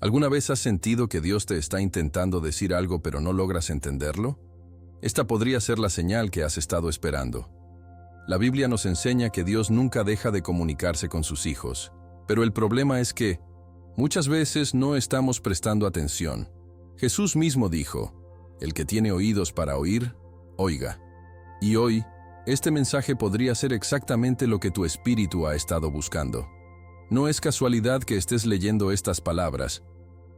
¿Alguna vez has sentido que Dios te está intentando decir algo pero no logras entenderlo? Esta podría ser la señal que has estado esperando. La Biblia nos enseña que Dios nunca deja de comunicarse con sus hijos, pero el problema es que muchas veces no estamos prestando atención. Jesús mismo dijo, el que tiene oídos para oír, oiga. Y hoy, este mensaje podría ser exactamente lo que tu espíritu ha estado buscando. No es casualidad que estés leyendo estas palabras.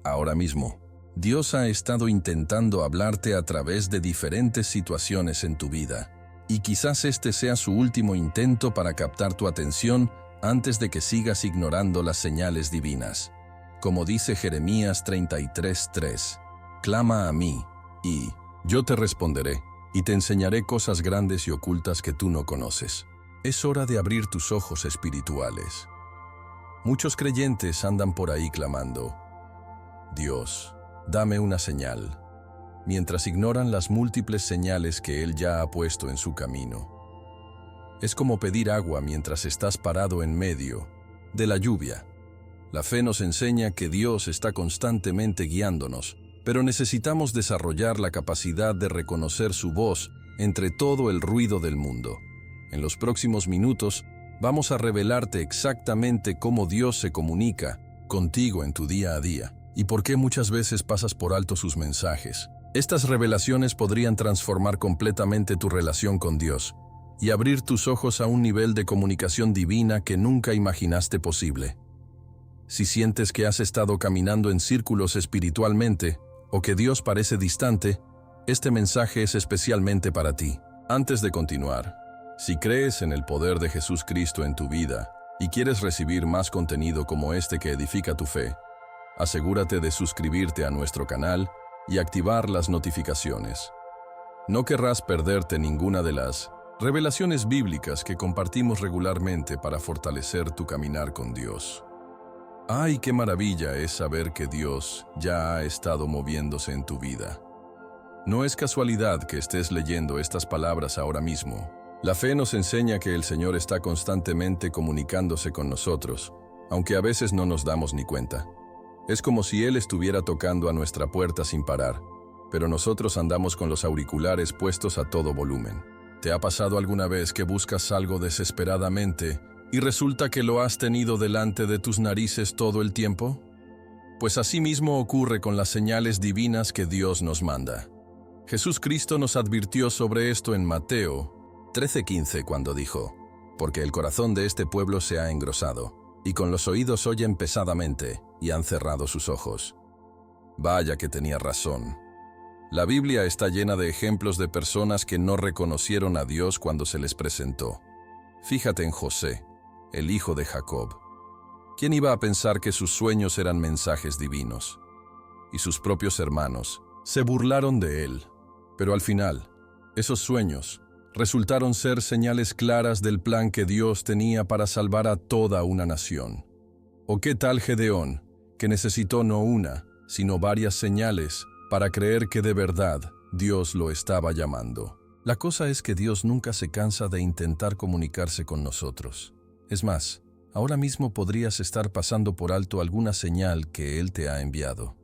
Ahora mismo, Dios ha estado intentando hablarte a través de diferentes situaciones en tu vida, y quizás este sea su último intento para captar tu atención antes de que sigas ignorando las señales divinas. Como dice Jeremías 33:3, clama a mí, y yo te responderé, y te enseñaré cosas grandes y ocultas que tú no conoces. Es hora de abrir tus ojos espirituales. Muchos creyentes andan por ahí clamando, Dios, dame una señal, mientras ignoran las múltiples señales que Él ya ha puesto en su camino. Es como pedir agua mientras estás parado en medio de la lluvia. La fe nos enseña que Dios está constantemente guiándonos, pero necesitamos desarrollar la capacidad de reconocer su voz entre todo el ruido del mundo. En los próximos minutos, vamos a revelarte exactamente cómo Dios se comunica contigo en tu día a día y por qué muchas veces pasas por alto sus mensajes. Estas revelaciones podrían transformar completamente tu relación con Dios y abrir tus ojos a un nivel de comunicación divina que nunca imaginaste posible. Si sientes que has estado caminando en círculos espiritualmente o que Dios parece distante, este mensaje es especialmente para ti. Antes de continuar, si crees en el poder de Jesucristo en tu vida y quieres recibir más contenido como este que edifica tu fe, asegúrate de suscribirte a nuestro canal y activar las notificaciones. No querrás perderte ninguna de las revelaciones bíblicas que compartimos regularmente para fortalecer tu caminar con Dios. ¡Ay, qué maravilla es saber que Dios ya ha estado moviéndose en tu vida! No es casualidad que estés leyendo estas palabras ahora mismo. La fe nos enseña que el Señor está constantemente comunicándose con nosotros, aunque a veces no nos damos ni cuenta. Es como si Él estuviera tocando a nuestra puerta sin parar, pero nosotros andamos con los auriculares puestos a todo volumen. ¿Te ha pasado alguna vez que buscas algo desesperadamente y resulta que lo has tenido delante de tus narices todo el tiempo? Pues así mismo ocurre con las señales divinas que Dios nos manda. Jesucristo nos advirtió sobre esto en Mateo 13:15 cuando dijo, porque el corazón de este pueblo se ha engrosado, y con los oídos oyen pesadamente, y han cerrado sus ojos. Vaya que tenía razón. La Biblia está llena de ejemplos de personas que no reconocieron a Dios cuando se les presentó. Fíjate en José, el hijo de Jacob. ¿Quién iba a pensar que sus sueños eran mensajes divinos? Y sus propios hermanos se burlaron de él. Pero al final, esos sueños resultaron ser señales claras del plan que Dios tenía para salvar a toda una nación. ¿O qué tal Gedeón, que necesitó no una, sino varias señales para creer que de verdad Dios lo estaba llamando? La cosa es que Dios nunca se cansa de intentar comunicarse con nosotros. Es más, ahora mismo podrías estar pasando por alto alguna señal que Él te ha enviado.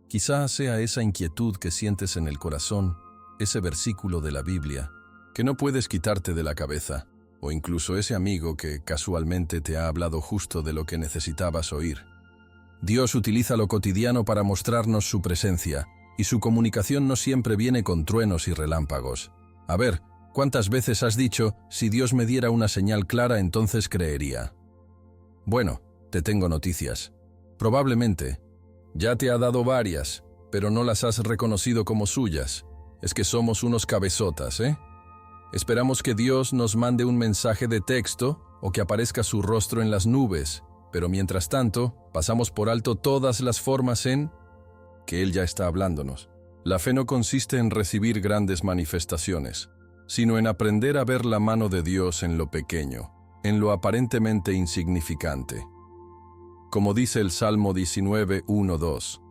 Quizá sea esa inquietud que sientes en el corazón, ese versículo de la Biblia, que no puedes quitarte de la cabeza, o incluso ese amigo que casualmente te ha hablado justo de lo que necesitabas oír. Dios utiliza lo cotidiano para mostrarnos su presencia, y su comunicación no siempre viene con truenos y relámpagos. A ver, ¿cuántas veces has dicho, si Dios me diera una señal clara, entonces creería? Bueno, te tengo noticias. Probablemente ya te ha dado varias, pero no las has reconocido como suyas. Es que somos unos cabezotas, ¿eh? Esperamos que Dios nos mande un mensaje de texto o que aparezca su rostro en las nubes, pero mientras tanto, pasamos por alto todas las formas en que Él ya está hablándonos. La fe no consiste en recibir grandes manifestaciones, sino en aprender a ver la mano de Dios en lo pequeño, en lo aparentemente insignificante. Como dice el Salmo 19:1-2,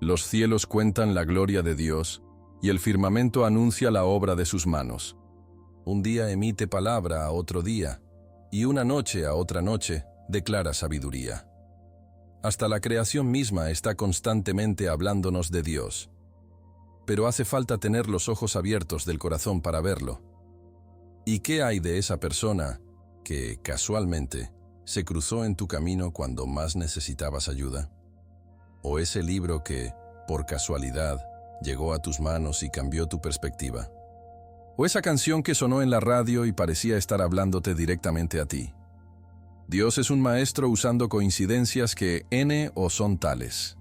los cielos cuentan la gloria de Dios y el firmamento anuncia la obra de sus manos. Un día emite palabra a otro día, y una noche a otra noche declara sabiduría. Hasta la creación misma está constantemente hablándonos de Dios. Pero hace falta tener los ojos abiertos del corazón para verlo. ¿Y qué hay de esa persona que, casualmente, se cruzó en tu camino cuando más necesitabas ayuda? ¿O ese libro que, por casualidad, llegó a tus manos y cambió tu perspectiva? ¿O esa canción que sonó en la radio y parecía estar hablándote directamente a ti? Dios es un maestro usando coincidencias que o son tales.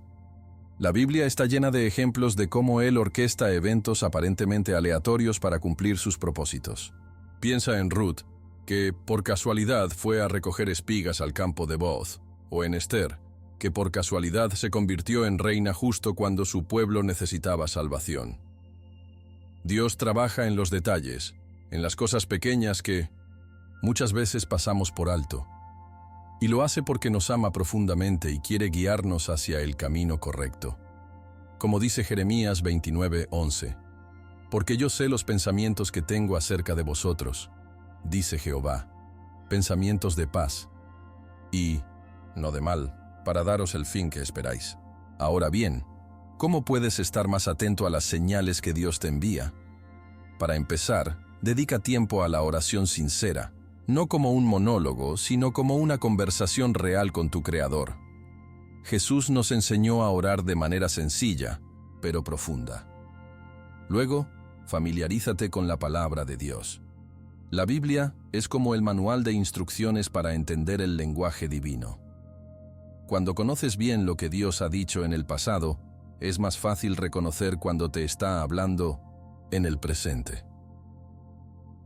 La Biblia está llena de ejemplos de cómo Él orquesta eventos aparentemente aleatorios para cumplir sus propósitos. Piensa en Ruth, que por casualidad fue a recoger espigas al campo de Booz, o en Esther, que por casualidad se convirtió en reina justo cuando su pueblo necesitaba salvación. Dios trabaja en los detalles, en las cosas pequeñas que muchas veces pasamos por alto. Y lo hace porque nos ama profundamente y quiere guiarnos hacia el camino correcto. Como dice Jeremías 29:11, «Porque yo sé los pensamientos que tengo acerca de vosotros, dice Jehová, pensamientos de paz, y no de mal, para daros el fin que esperáis». Ahora bien, ¿cómo puedes estar más atento a las señales que Dios te envía? Para empezar, dedica tiempo a la oración sincera, no como un monólogo, sino como una conversación real con tu Creador. Jesús nos enseñó a orar de manera sencilla, pero profunda. Luego, familiarízate con la palabra de Dios. La Biblia es como el manual de instrucciones para entender el lenguaje divino. Cuando conoces bien lo que Dios ha dicho en el pasado, es más fácil reconocer cuando te está hablando en el presente.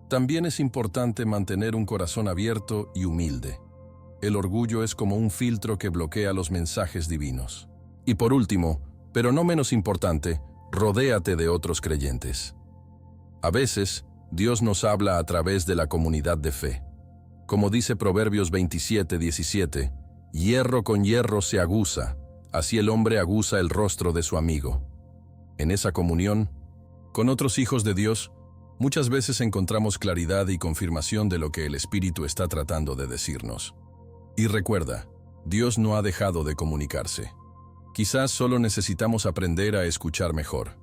También es importante mantener un corazón abierto y humilde. El orgullo es como un filtro que bloquea los mensajes divinos. Y por último, pero no menos importante, rodéate de otros creyentes. A veces, Dios nos habla a través de la comunidad de fe. Como dice Proverbios 27:17, «Hierro con hierro se aguza, así el hombre aguza el rostro de su amigo». En esa comunión, con otros hijos de Dios, muchas veces encontramos claridad y confirmación de lo que el Espíritu está tratando de decirnos. Y recuerda, Dios no ha dejado de comunicarse. Quizás solo necesitamos aprender a escuchar mejor.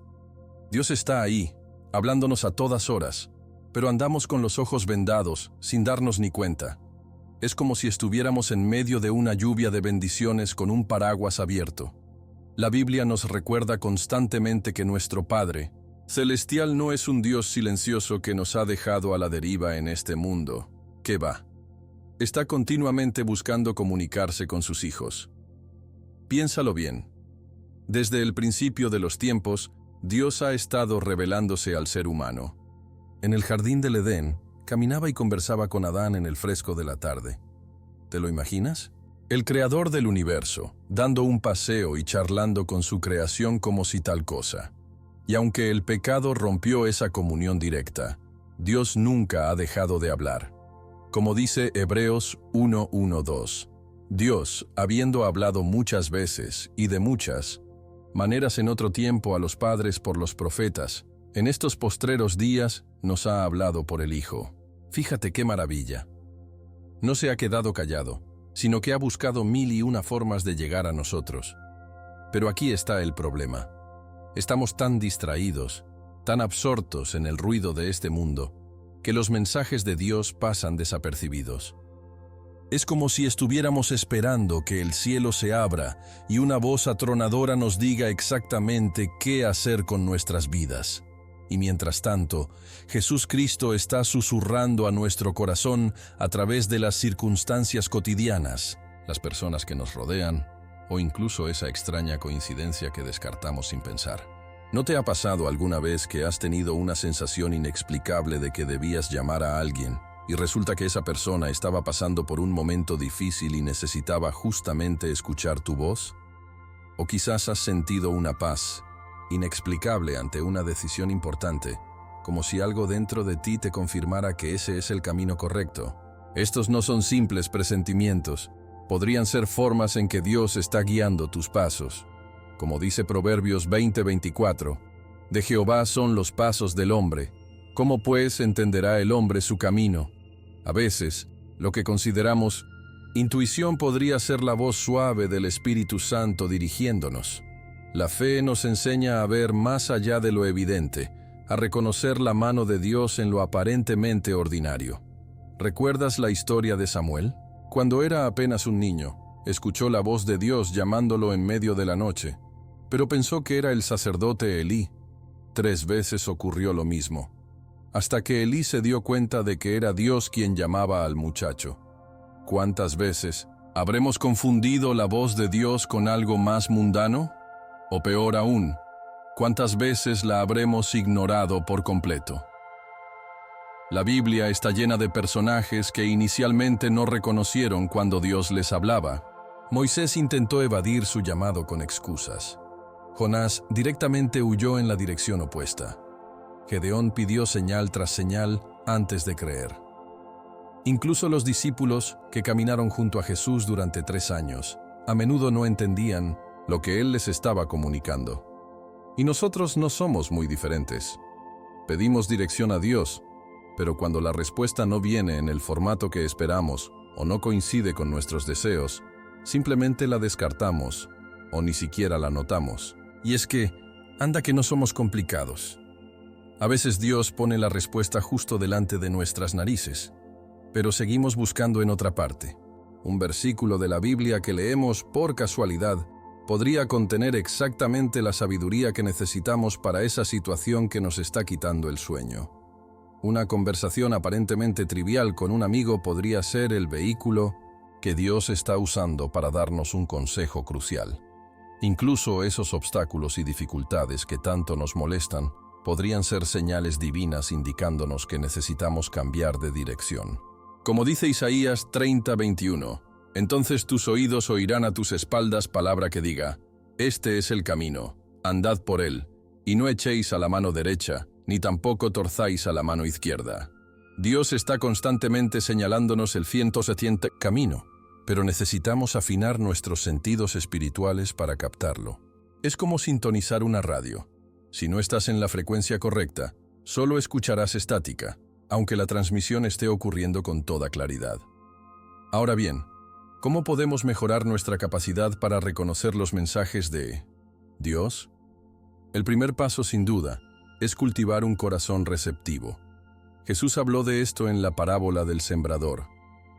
Dios está ahí, hablándonos a todas horas, pero andamos con los ojos vendados, sin darnos ni cuenta. Es como si estuviéramos en medio de una lluvia de bendiciones con un paraguas abierto. La Biblia nos recuerda constantemente que nuestro Padre Celestial no es un Dios silencioso que nos ha dejado a la deriva en este mundo. ¿Qué va? Está continuamente buscando comunicarse con sus hijos. Piénsalo bien. Desde el principio de los tiempos, Dios ha estado revelándose al ser humano. En el jardín del Edén, caminaba y conversaba con Adán en el fresco de la tarde. ¿Te lo imaginas? El creador del universo, dando un paseo y charlando con su creación como si tal cosa. Y aunque el pecado rompió esa comunión directa, Dios nunca ha dejado de hablar. Como dice Hebreos 1:1-2, Dios, habiendo hablado muchas veces y de muchas maneras en otro tiempo a los padres por los profetas, en estos postreros días nos ha hablado por el Hijo. Fíjate qué maravilla. No se ha quedado callado, sino que ha buscado 1001 formas de llegar a nosotros. Pero aquí está el problema. Estamos tan distraídos, tan absortos en el ruido de este mundo, que los mensajes de Dios pasan desapercibidos. Es como si estuviéramos esperando que el cielo se abra y una voz atronadora nos diga exactamente qué hacer con nuestras vidas. Y mientras tanto, Jesús Cristo está susurrando a nuestro corazón a través de las circunstancias cotidianas, las personas que nos rodean, o incluso esa extraña coincidencia que descartamos sin pensar. ¿No te ha pasado alguna vez que has tenido una sensación inexplicable de que debías llamar a alguien y resulta que esa persona estaba pasando por un momento difícil y necesitaba justamente escuchar tu voz? ¿O quizás has sentido una paz inexplicable ante una decisión importante, como si algo dentro de ti te confirmara que ese es el camino correcto? Estos no son simples presentimientos, podrían ser formas en que Dios está guiando tus pasos. Como dice Proverbios 20:24, «De Jehová son los pasos del hombre. ¿Cómo pues entenderá el hombre su camino?». A veces, lo que consideramos Intuición podría ser la voz suave del Espíritu Santo dirigiéndonos. La fe nos enseña a ver más allá de lo evidente, a reconocer la mano de Dios en lo aparentemente ordinario. ¿Recuerdas la historia de Samuel? Cuando era apenas un niño, escuchó la voz de Dios llamándolo en medio de la noche, pero pensó que era el sacerdote Elí. 3 veces ocurrió lo mismo, hasta que Elí se dio cuenta de que era Dios quien llamaba al muchacho. ¿Cuántas veces habremos confundido la voz de Dios con algo más mundano? O peor aún, ¿cuántas veces la habremos ignorado por completo? La Biblia está llena de personajes que inicialmente no reconocieron cuando Dios les hablaba. Moisés intentó evadir su llamado con excusas. Jonás directamente huyó en la dirección opuesta. Gedeón pidió señal tras señal antes de creer. Incluso los discípulos que caminaron junto a Jesús durante 3 años, a menudo no entendían lo que Él les estaba comunicando. Y nosotros no somos muy diferentes. Pedimos dirección a Dios, pero cuando la respuesta no viene en el formato que esperamos o no coincide con nuestros deseos, simplemente la descartamos o ni siquiera la notamos. Y es que, anda que no somos complicados. A veces Dios pone la respuesta justo delante de nuestras narices, pero seguimos buscando en otra parte. Un versículo de la Biblia que leemos por casualidad podría contener exactamente la sabiduría que necesitamos para esa situación que nos está quitando el sueño. Una conversación aparentemente trivial con un amigo podría ser el vehículo que Dios está usando para darnos un consejo crucial. Incluso esos obstáculos y dificultades que tanto nos molestan podrían ser señales divinas indicándonos que necesitamos cambiar de dirección. Como dice Isaías 30:21, entonces tus oídos oirán a tus espaldas palabra que diga, este es el camino, andad por él, y no echéis a la mano derecha, ni tampoco torzáis a la mano izquierda. Dios está constantemente señalándonos el 170 camino, pero necesitamos afinar nuestros sentidos espirituales para captarlo. Es como sintonizar una radio. Si no estás en la frecuencia correcta, solo escucharás estática, aunque la transmisión esté ocurriendo con toda claridad. Ahora bien, ¿cómo podemos mejorar nuestra capacidad para reconocer los mensajes de Dios? El primer paso, sin duda, es cultivar un corazón receptivo. Jesús habló de esto en la parábola del sembrador.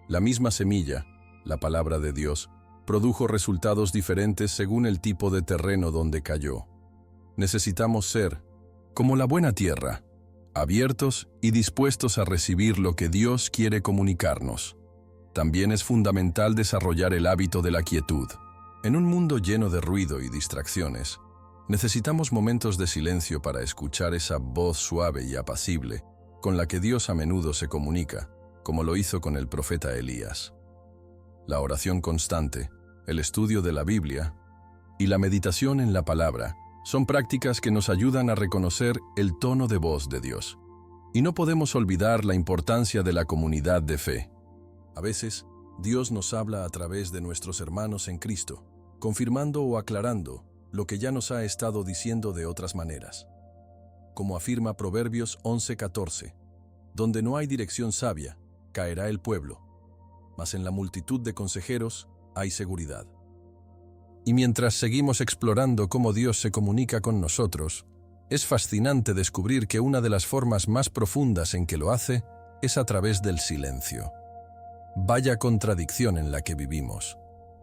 La misma semilla, la palabra de Dios, produjo resultados diferentes según el tipo de terreno donde cayó. Necesitamos ser, como la buena tierra, abiertos y dispuestos a recibir lo que Dios quiere comunicarnos. También es fundamental desarrollar el hábito de la quietud. En un mundo lleno de ruido y distracciones, necesitamos momentos de silencio para escuchar esa voz suave y apacible con la que Dios a menudo se comunica, como lo hizo con el profeta Elías. La oración constante, el estudio de la Biblia y la meditación en la palabra son prácticas que nos ayudan a reconocer el tono de voz de Dios. Y no podemos olvidar la importancia de la comunidad de fe. A veces, Dios nos habla a través de nuestros hermanos en Cristo, confirmando o aclarando lo que ya nos ha estado diciendo de otras maneras. Como afirma Proverbios 11:14, donde no hay dirección sabia, caerá el pueblo, mas en la multitud de consejeros hay seguridad. Y mientras seguimos explorando cómo Dios se comunica con nosotros, es fascinante descubrir que una de las formas más profundas en que lo hace es a través del silencio. Vaya contradicción en la que vivimos.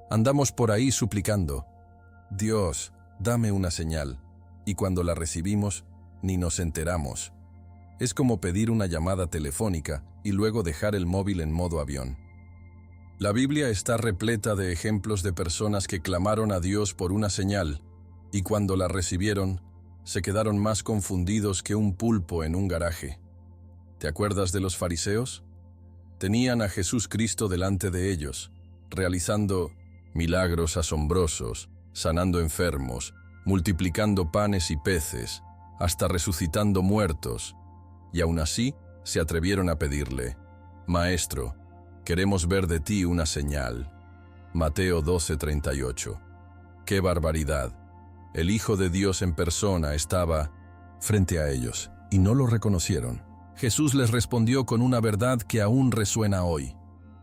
Andamos por ahí suplicando, Dios, dame una señal, y cuando la recibimos, ni nos enteramos. Es como pedir una llamada telefónica y luego dejar el móvil en modo avión. La Biblia está repleta de ejemplos de personas que clamaron a Dios por una señal, y cuando la recibieron, se quedaron más confundidos que un pulpo en un garaje. ¿Te acuerdas de los fariseos? Tenían a Jesús Cristo delante de ellos, realizando milagros asombrosos, sanando enfermos, multiplicando panes y peces, hasta resucitando muertos, y aún así se atrevieron a pedirle, Maestro, queremos ver de ti una señal. Mateo 12:38. ¡Qué barbaridad! El Hijo de Dios en persona estaba frente a ellos, y no lo reconocieron. Jesús les respondió con una verdad que aún resuena hoy.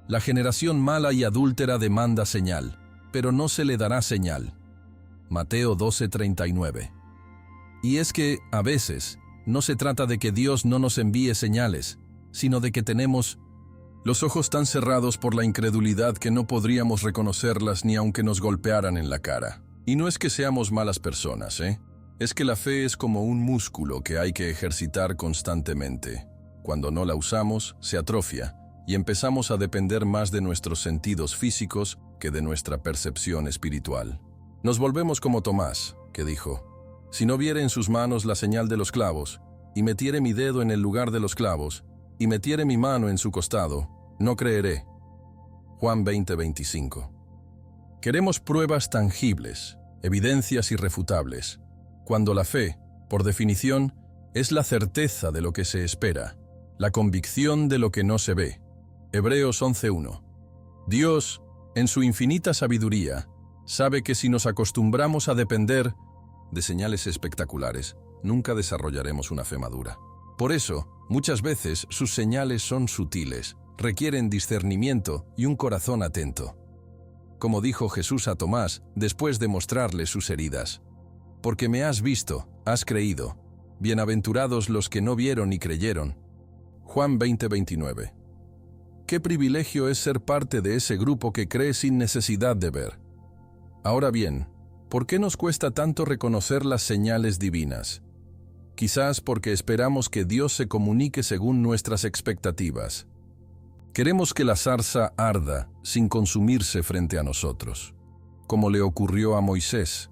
La generación mala y adúltera demanda señal, pero no se le dará señal. Mateo 12:39. Y es que, a veces, no se trata de que Dios no nos envíe señales, sino de que tenemos los ojos tan cerrados por la incredulidad que no podríamos reconocerlas ni aunque nos golpearan en la cara. Y no es que seamos malas personas, Es que la fe es como un músculo que hay que ejercitar constantemente. Cuando no la usamos, se atrofia, y empezamos a depender más de nuestros sentidos físicos que de nuestra percepción espiritual. Nos volvemos como Tomás, que dijo: «Si no viere en sus manos la señal de los clavos, y metiere mi dedo en el lugar de los clavos, y metiere mi mano en su costado, no creeré». Juan 20:25. Queremos pruebas tangibles, evidencias irrefutables, cuando la fe, por definición, es la certeza de lo que se espera, la convicción de lo que no se ve. Hebreos 11:1. Dios, en su infinita sabiduría, sabe que si nos acostumbramos a depender de señales espectaculares, nunca desarrollaremos una fe madura. Por eso, muchas veces sus señales son sutiles, requieren discernimiento y un corazón atento. Como dijo Jesús a Tomás después de mostrarle sus heridas: «Porque me has visto, has creído. Bienaventurados los que no vieron y creyeron». Juan 20:29. Qué privilegio es ser parte de ese grupo que cree sin necesidad de ver. Ahora bien, ¿por qué nos cuesta tanto reconocer las señales divinas? Quizás porque esperamos que Dios se comunique según nuestras expectativas. Queremos que la zarza arda sin consumirse frente a nosotros, como le ocurrió a Moisés,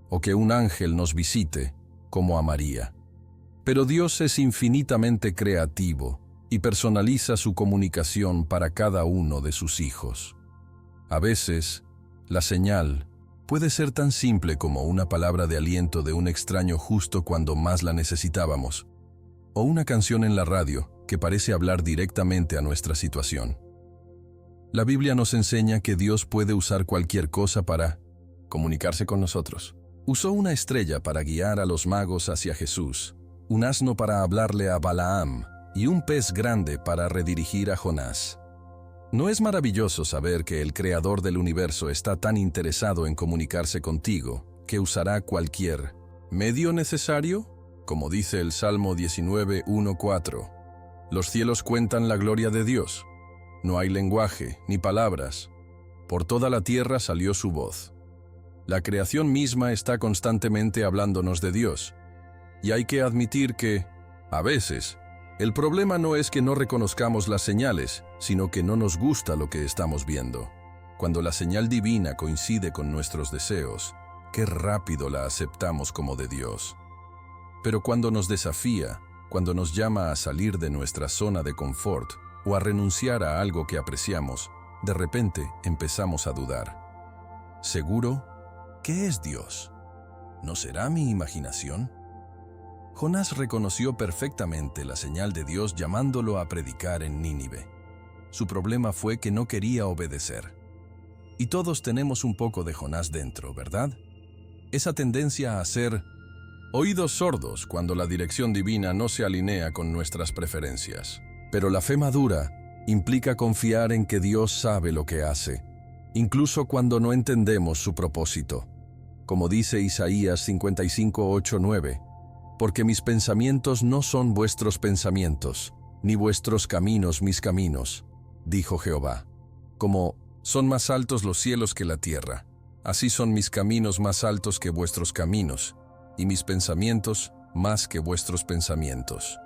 o que un ángel nos visite, como a María. Pero Dios es infinitamente creativo y personaliza su comunicación para cada uno de sus hijos. A veces, la señal puede ser tan simple como una palabra de aliento de un extraño justo cuando más la necesitábamos, o una canción en la radio que parece hablar directamente a nuestra situación. La Biblia nos enseña que Dios puede usar cualquier cosa para comunicarse con nosotros. Usó una estrella para guiar a los magos hacia Jesús, un asno para hablarle a Balaam y un pez grande para redirigir a Jonás. ¿No es maravilloso saber que el Creador del universo está tan interesado en comunicarse contigo que usará cualquier medio necesario? Como dice el Salmo 19:1-4. Los cielos cuentan la gloria de Dios. No hay lenguaje ni palabras. Por toda la tierra salió su voz. La creación misma está constantemente hablándonos de Dios. Y hay que admitir que, a veces, el problema no es que no reconozcamos las señales, sino que no nos gusta lo que estamos viendo. Cuando la señal divina coincide con nuestros deseos, qué rápido la aceptamos como de Dios. Pero cuando nos desafía, cuando nos llama a salir de nuestra zona de confort o a renunciar a algo que apreciamos, de repente empezamos a dudar. ¿Seguro? ¿Qué es Dios? ¿No será mi imaginación? Jonás reconoció perfectamente la señal de Dios llamándolo a predicar en Nínive. Su problema fue que no quería obedecer. Y todos tenemos un poco de Jonás dentro, ¿verdad? Esa tendencia a ser oídos sordos cuando la dirección divina no se alinea con nuestras preferencias. Pero la fe madura implica confiar en que Dios sabe lo que hace, incluso cuando no entendemos su propósito. Como dice Isaías 55:8-9, «Porque mis pensamientos no son vuestros pensamientos, ni vuestros caminos mis caminos, dijo Jehová. Como son más altos los cielos que la tierra, así son mis caminos más altos que vuestros caminos, y mis pensamientos más que vuestros pensamientos».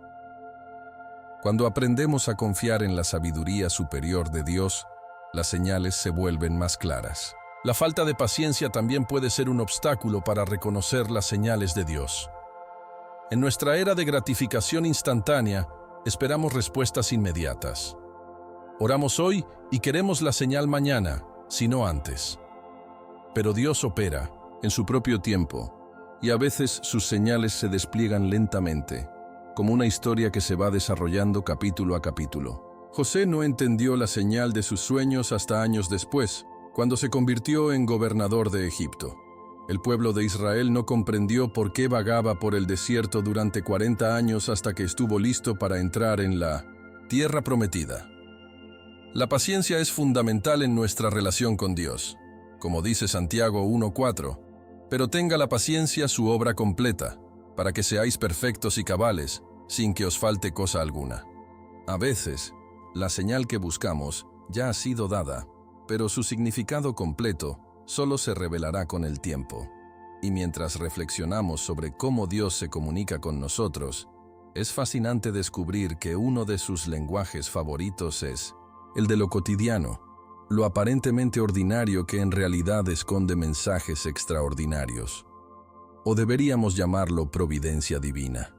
Cuando aprendemos a confiar en la sabiduría superior de Dios, las señales se vuelven más claras. La falta de paciencia también puede ser un obstáculo para reconocer las señales de Dios. En nuestra era de gratificación instantánea, esperamos respuestas inmediatas. Oramos hoy y queremos la señal mañana, si no antes. Pero Dios opera en su propio tiempo, y a veces sus señales se despliegan lentamente, como una historia que se va desarrollando capítulo a capítulo. José no entendió la señal de sus sueños hasta años después, cuando se convirtió en gobernador de Egipto. El pueblo de Israel no comprendió por qué vagaba por el desierto durante 40 años hasta que estuvo listo para entrar en la tierra prometida. La paciencia es fundamental en nuestra relación con Dios, como dice Santiago 1:4, pero tenga la paciencia su obra completa, para que seáis perfectos y cabales, sin que os falte cosa alguna. A veces, la señal que buscamos ya ha sido dada, pero su significado completo solo se revelará con el tiempo. Y mientras reflexionamos sobre cómo Dios se comunica con nosotros, es fascinante descubrir que uno de sus lenguajes favoritos es el de lo cotidiano, lo aparentemente ordinario que en realidad esconde mensajes extraordinarios. O deberíamos llamarlo providencia divina.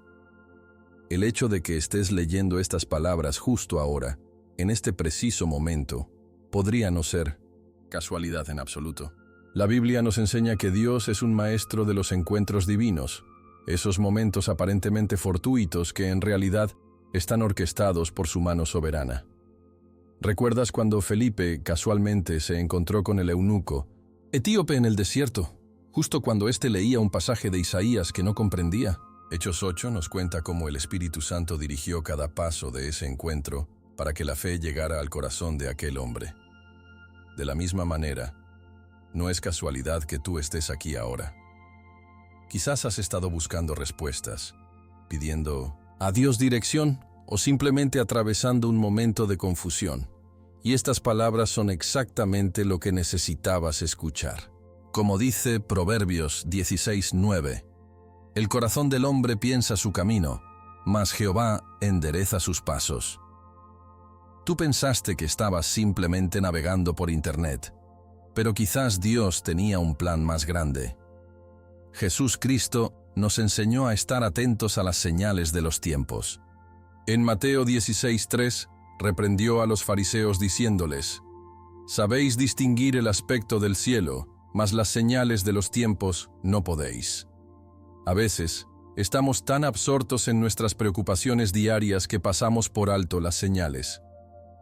El hecho de que estés leyendo estas palabras justo ahora, en este preciso momento, podría no ser casualidad en absoluto. La Biblia nos enseña que Dios es un maestro de los encuentros divinos, esos momentos aparentemente fortuitos que en realidad están orquestados por su mano soberana. ¿Recuerdas cuando Felipe casualmente se encontró con el eunuco etíope en el desierto, justo cuando éste leía un pasaje de Isaías que no comprendía? Hechos 8 nos cuenta cómo el Espíritu Santo dirigió cada paso de ese encuentro para que la fe llegara al corazón de aquel hombre. De la misma manera, no es casualidad que tú estés aquí ahora. Quizás has estado buscando respuestas, pidiendo a Dios dirección o simplemente atravesando un momento de confusión. Y estas palabras son exactamente lo que necesitabas escuchar. Como dice Proverbios 16:9, el corazón del hombre piensa su camino, mas Jehová endereza sus pasos. Tú pensaste que estabas simplemente navegando por Internet, pero quizás Dios tenía un plan más grande. Jesús Cristo nos enseñó a estar atentos a las señales de los tiempos. En Mateo 16:3, reprendió a los fariseos diciéndoles: «Sabéis distinguir el aspecto del cielo, mas las señales de los tiempos no podéis». A veces, estamos tan absortos en nuestras preocupaciones diarias que pasamos por alto las señales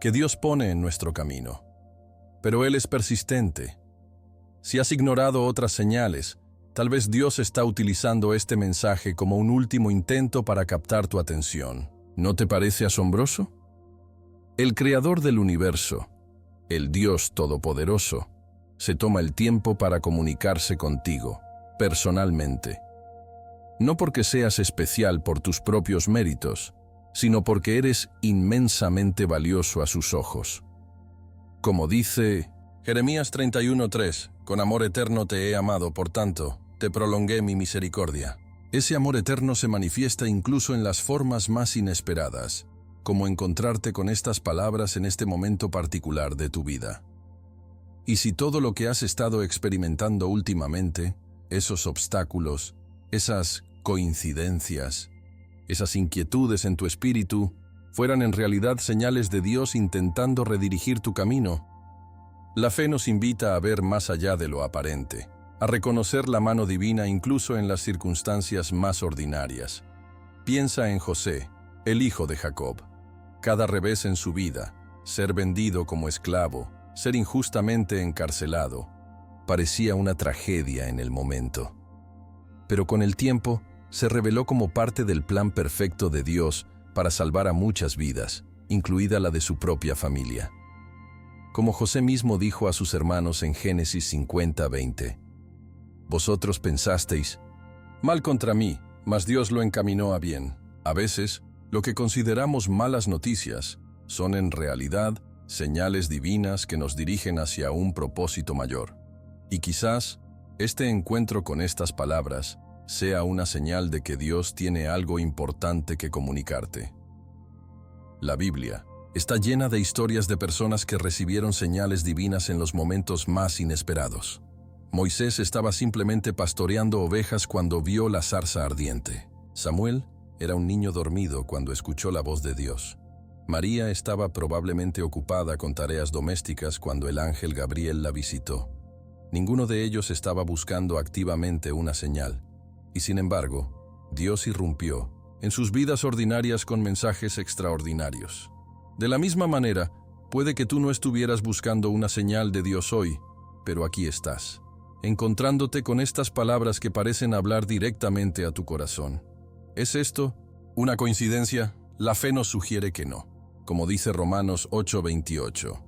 que Dios pone en nuestro camino. Pero Él es persistente. Si has ignorado otras señales, tal vez Dios está utilizando este mensaje como un último intento para captar tu atención. ¿No te parece asombroso? El Creador del universo, el Dios Todopoderoso, se toma el tiempo para comunicarse contigo, personalmente. No porque seas especial por tus propios méritos, sino porque eres inmensamente valioso a sus ojos. Como dice Jeremías 31:3, «Con amor eterno te he amado, por tanto, te prolongué mi misericordia». Ese amor eterno se manifiesta incluso en las formas más inesperadas, como encontrarte con estas palabras en este momento particular de tu vida. Y si todo lo que has estado experimentando últimamente, esos obstáculos, esas coincidencias, esas inquietudes en tu espíritu, fueran en realidad señales de Dios intentando redirigir tu camino, la fe nos invita a ver más allá de lo aparente, a reconocer la mano divina incluso en las circunstancias más ordinarias. Piensa en José, el hijo de Jacob. Cada revés en su vida, ser vendido como esclavo, ser injustamente encarcelado, parecía una tragedia en el momento. Pero con el tiempo, se reveló como parte del plan perfecto de Dios para salvar a muchas vidas, incluida la de su propia familia. Como José mismo dijo a sus hermanos en Génesis 50:20, «Vosotros pensasteis, mal contra mí, mas Dios lo encaminó a bien». A veces, lo que consideramos malas noticias son en realidad señales divinas que nos dirigen hacia un propósito mayor. Y quizás este encuentro con estas palabras sea una señal de que Dios tiene algo importante que comunicarte. La Biblia está llena de historias de personas que recibieron señales divinas en los momentos más inesperados. Moisés estaba simplemente pastoreando ovejas cuando vio la zarza ardiente. Samuel era un niño dormido cuando escuchó la voz de Dios. María estaba probablemente ocupada con tareas domésticas cuando el ángel Gabriel la visitó. Ninguno de ellos estaba buscando activamente una señal, y sin embargo, Dios irrumpió en sus vidas ordinarias con mensajes extraordinarios. De la misma manera, puede que tú no estuvieras buscando una señal de Dios hoy, pero aquí estás, encontrándote con estas palabras que parecen hablar directamente a tu corazón. ¿Es esto una coincidencia? La fe nos sugiere que no. como dice Romanos 8:28.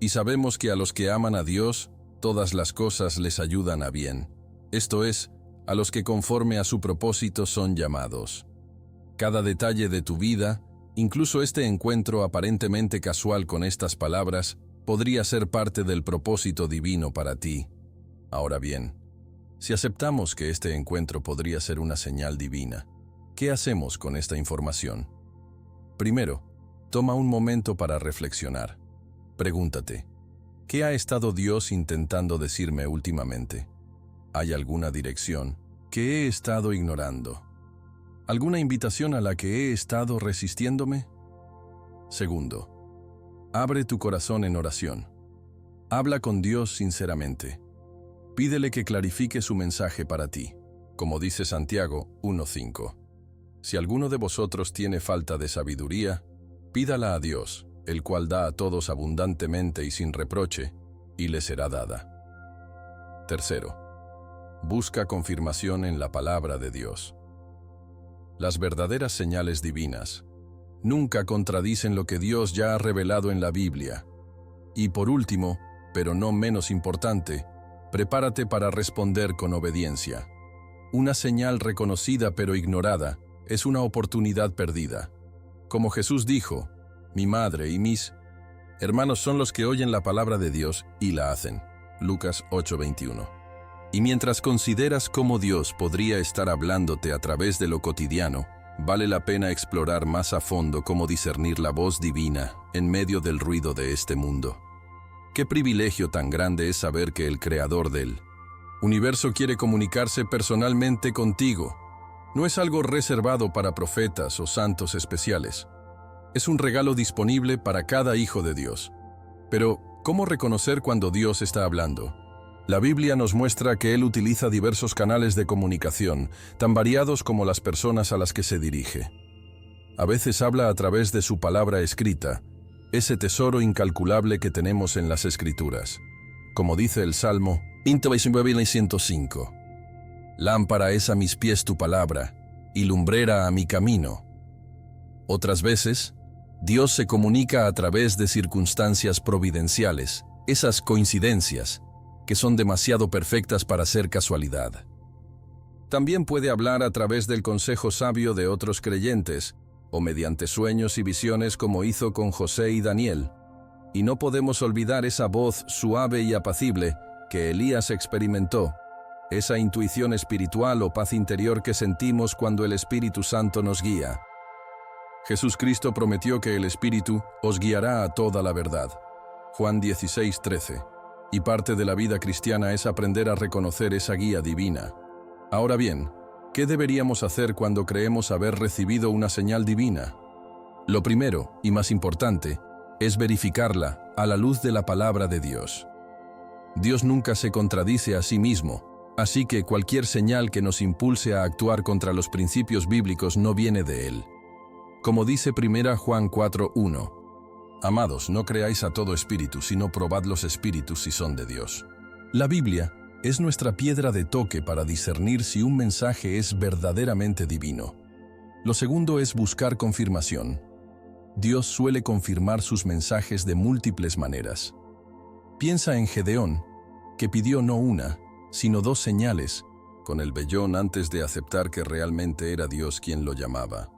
Y sabemos que a los que aman a Dios, todas las cosas les ayudan a bien. Esto es, a los que conforme a su propósito son llamados. Cada detalle de tu vida, incluso este encuentro aparentemente casual con estas palabras, podría ser parte del propósito divino para ti. Ahora bien, si aceptamos que este encuentro podría ser una señal divina, ¿qué hacemos con esta información? Primero, toma un momento para reflexionar. Pregúntate, ¿qué ha estado Dios intentando decirme últimamente? ¿Hay alguna dirección que he estado ignorando? ¿Alguna invitación a la que he estado resistiéndome? Segundo, abre tu corazón en oración. Habla con Dios sinceramente. Pídele que clarifique su mensaje para ti, como dice Santiago 1:5. Si alguno de vosotros tiene falta de sabiduría, pídala a Dios, el cual da a todos abundantemente y sin reproche, y le será dada. Tercero, busca confirmación en la palabra de Dios. Las verdaderas señales divinas nunca contradicen lo que Dios ya ha revelado en la Biblia. Y por último, pero no menos importante, prepárate para responder con obediencia. Una señal reconocida pero ignorada es una oportunidad perdida. Como Jesús dijo, mi madre y mis hermanos son los que oyen la palabra de Dios y la hacen. Lucas 8:21. Y mientras consideras cómo Dios podría estar hablándote a través de lo cotidiano, vale la pena explorar más a fondo cómo discernir la voz divina en medio del ruido de este mundo. Qué privilegio tan grande es saber que el Creador del universo quiere comunicarse personalmente contigo. No es algo reservado para profetas o santos especiales. Es un regalo disponible para cada hijo de Dios. Pero, ¿cómo reconocer cuando Dios está hablando? La Biblia nos muestra que Él utiliza diversos canales de comunicación, tan variados como las personas a las que se dirige. A veces habla a través de su palabra escrita, ese tesoro incalculable que tenemos en las Escrituras. Como dice el Salmo 105. Lámpara es a mis pies tu palabra, y lumbrera a mi camino. Otras veces, Dios se comunica a través de circunstancias providenciales, esas coincidencias, que son demasiado perfectas para ser casualidad. También puede hablar a través del consejo sabio de otros creyentes, o mediante sueños y visiones como hizo con José y Daniel. Y no podemos olvidar esa voz suave y apacible que Elías experimentó, esa intuición espiritual o paz interior que sentimos cuando el Espíritu Santo nos guía. Jesucristo prometió que el Espíritu os guiará a toda la verdad. Juan 16:13. Y parte de la vida cristiana es aprender a reconocer esa guía divina. Ahora bien, ¿qué deberíamos hacer cuando creemos haber recibido una señal divina? Lo primero, y más importante, es verificarla a la luz de la palabra de Dios. Dios nunca se contradice a sí mismo, así que cualquier señal que nos impulse a actuar contra los principios bíblicos no viene de Él. Como dice 1 Juan 4:1, Amados, no creáis a todo espíritu, sino probad los espíritus si son de Dios. La Biblia es nuestra piedra de toque para discernir si un mensaje es verdaderamente divino. Lo segundo es buscar confirmación. Dios suele confirmar sus mensajes de múltiples maneras. Piensa en Gedeón, que pidió no una, sino 2 señales, con el vellón antes de aceptar que realmente era Dios quien lo llamaba.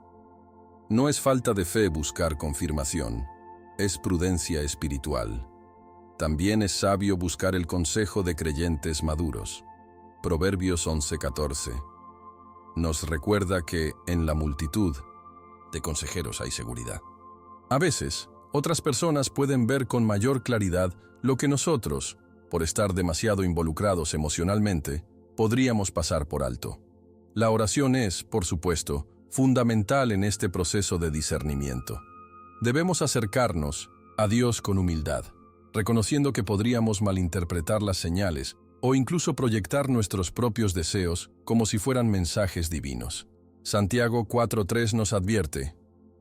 No es falta de fe buscar confirmación. Es prudencia espiritual. También es sabio buscar el consejo de creyentes maduros. Proverbios 11:14. Nos recuerda que en la multitud de consejeros hay seguridad. A veces, otras personas pueden ver con mayor claridad lo que nosotros, por estar demasiado involucrados emocionalmente, podríamos pasar por alto. La oración es, por supuesto, fundamental en este proceso de discernimiento. Debemos acercarnos a Dios con humildad, reconociendo que podríamos malinterpretar las señales o incluso proyectar nuestros propios deseos como si fueran mensajes divinos. Santiago 4:3 nos advierte: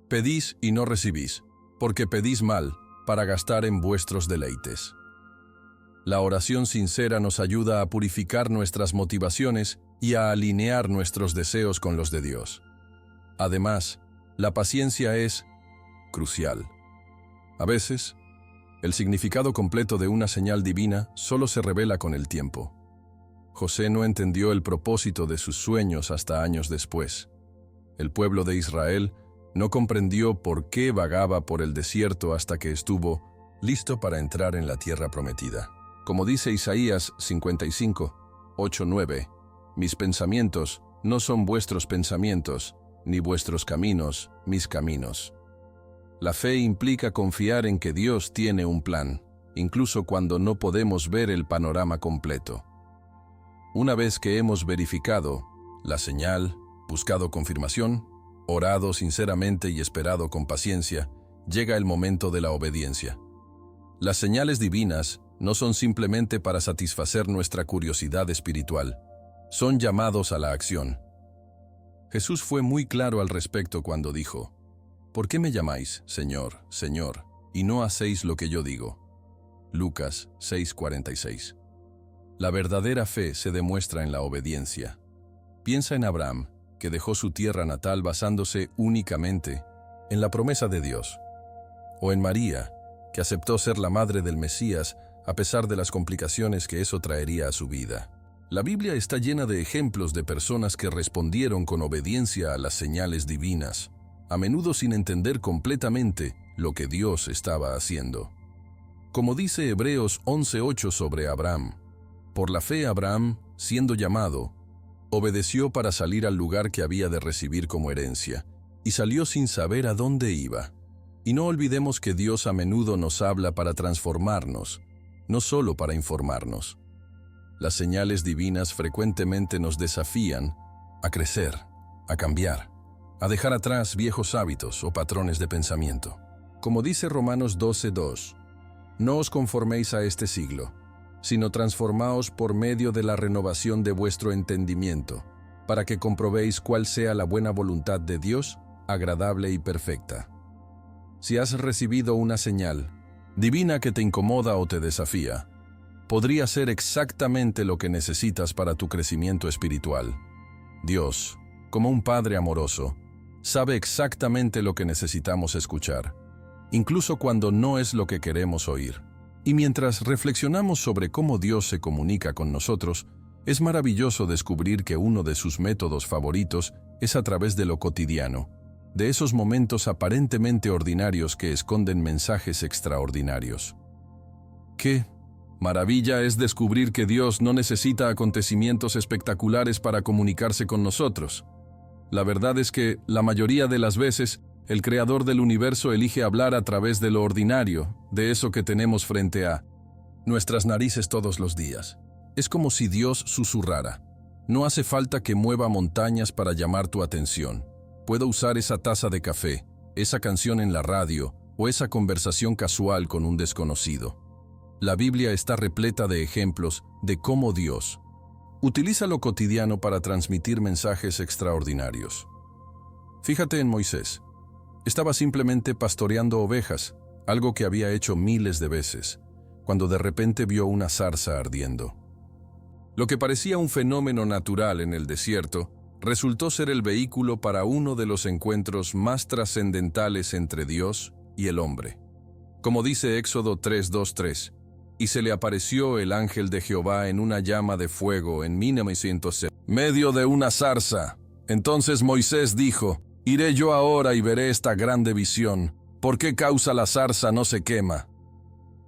Pedís y no recibís, porque pedís mal, para gastar en vuestros deleites. La oración sincera nos ayuda a purificar nuestras motivaciones y a alinear nuestros deseos con los de Dios. Además, la paciencia es crucial. A veces, el significado completo de una señal divina solo se revela con el tiempo. José no entendió el propósito de sus sueños hasta años después. El pueblo de Israel no comprendió por qué vagaba por el desierto hasta que estuvo listo para entrar en la tierra prometida. Como dice Isaías 55, 8-9, mis pensamientos no son vuestros pensamientos, ni vuestros caminos, mis caminos. La fe implica confiar en que Dios tiene un plan, incluso cuando no podemos ver el panorama completo. Una vez que hemos verificado la señal, buscado confirmación, orado sinceramente y esperado con paciencia, llega el momento de la obediencia. Las señales divinas no son simplemente para satisfacer nuestra curiosidad espiritual, son llamados a la acción. Jesús fue muy claro al respecto cuando dijo: ¿Por qué me llamáis, Señor, Señor, y no hacéis lo que yo digo? Lucas 6:46. La verdadera fe se demuestra en la obediencia. Piensa en Abraham, que dejó su tierra natal basándose únicamente en la promesa de Dios. O en María, que aceptó ser la madre del Mesías a pesar de las complicaciones que eso traería a su vida. La Biblia está llena de ejemplos de personas que respondieron con obediencia a las señales divinas, a menudo sin entender completamente lo que Dios estaba haciendo. Como dice Hebreos 11:8 sobre Abraham, por la fe Abraham, siendo llamado, obedeció para salir al lugar que había de recibir como herencia, y salió sin saber a dónde iba. Y no olvidemos que Dios a menudo nos habla para transformarnos, no solo para informarnos. Las señales divinas frecuentemente nos desafían a crecer, a cambiar, a dejar atrás viejos hábitos o patrones de pensamiento. Como dice Romanos 12:2, no os conforméis a este siglo, sino transformaos por medio de la renovación de vuestro entendimiento, para que comprobéis cuál sea la buena voluntad de Dios, agradable y perfecta. Si has recibido una señal divina que te incomoda o te desafía, podría ser exactamente lo que necesitas para tu crecimiento espiritual. Dios, como un Padre amoroso, sabe exactamente lo que necesitamos escuchar, incluso cuando no es lo que queremos oír. Y mientras reflexionamos sobre cómo Dios se comunica con nosotros, es maravilloso descubrir que uno de sus métodos favoritos es a través de lo cotidiano, de esos momentos aparentemente ordinarios que esconden mensajes extraordinarios. ¿Qué maravilla es descubrir que Dios no necesita acontecimientos espectaculares para comunicarse con nosotros? La verdad es que, la mayoría de las veces, el Creador del universo elige hablar a través de lo ordinario, de eso que tenemos frente a nuestras narices todos los días. Es como si Dios susurrara: no hace falta que mueva montañas para llamar tu atención. Puedo usar esa taza de café, esa canción en la radio o esa conversación casual con un desconocido. La Biblia está repleta de ejemplos de cómo Dios utiliza lo cotidiano para transmitir mensajes extraordinarios. Fíjate en Moisés. Estaba simplemente pastoreando ovejas, algo que había hecho miles de veces, cuando de repente vio una zarza ardiendo. Lo que parecía un fenómeno natural en el desierto, resultó ser el vehículo para uno de los encuentros más trascendentales entre Dios y el hombre. Como dice Éxodo 3:2-3, y se le apareció el ángel de Jehová en una llama de fuego en 1900, medio de una zarza. Entonces Moisés dijo: iré yo ahora y veré esta grande visión. ¿Por qué causa la zarza no se quema?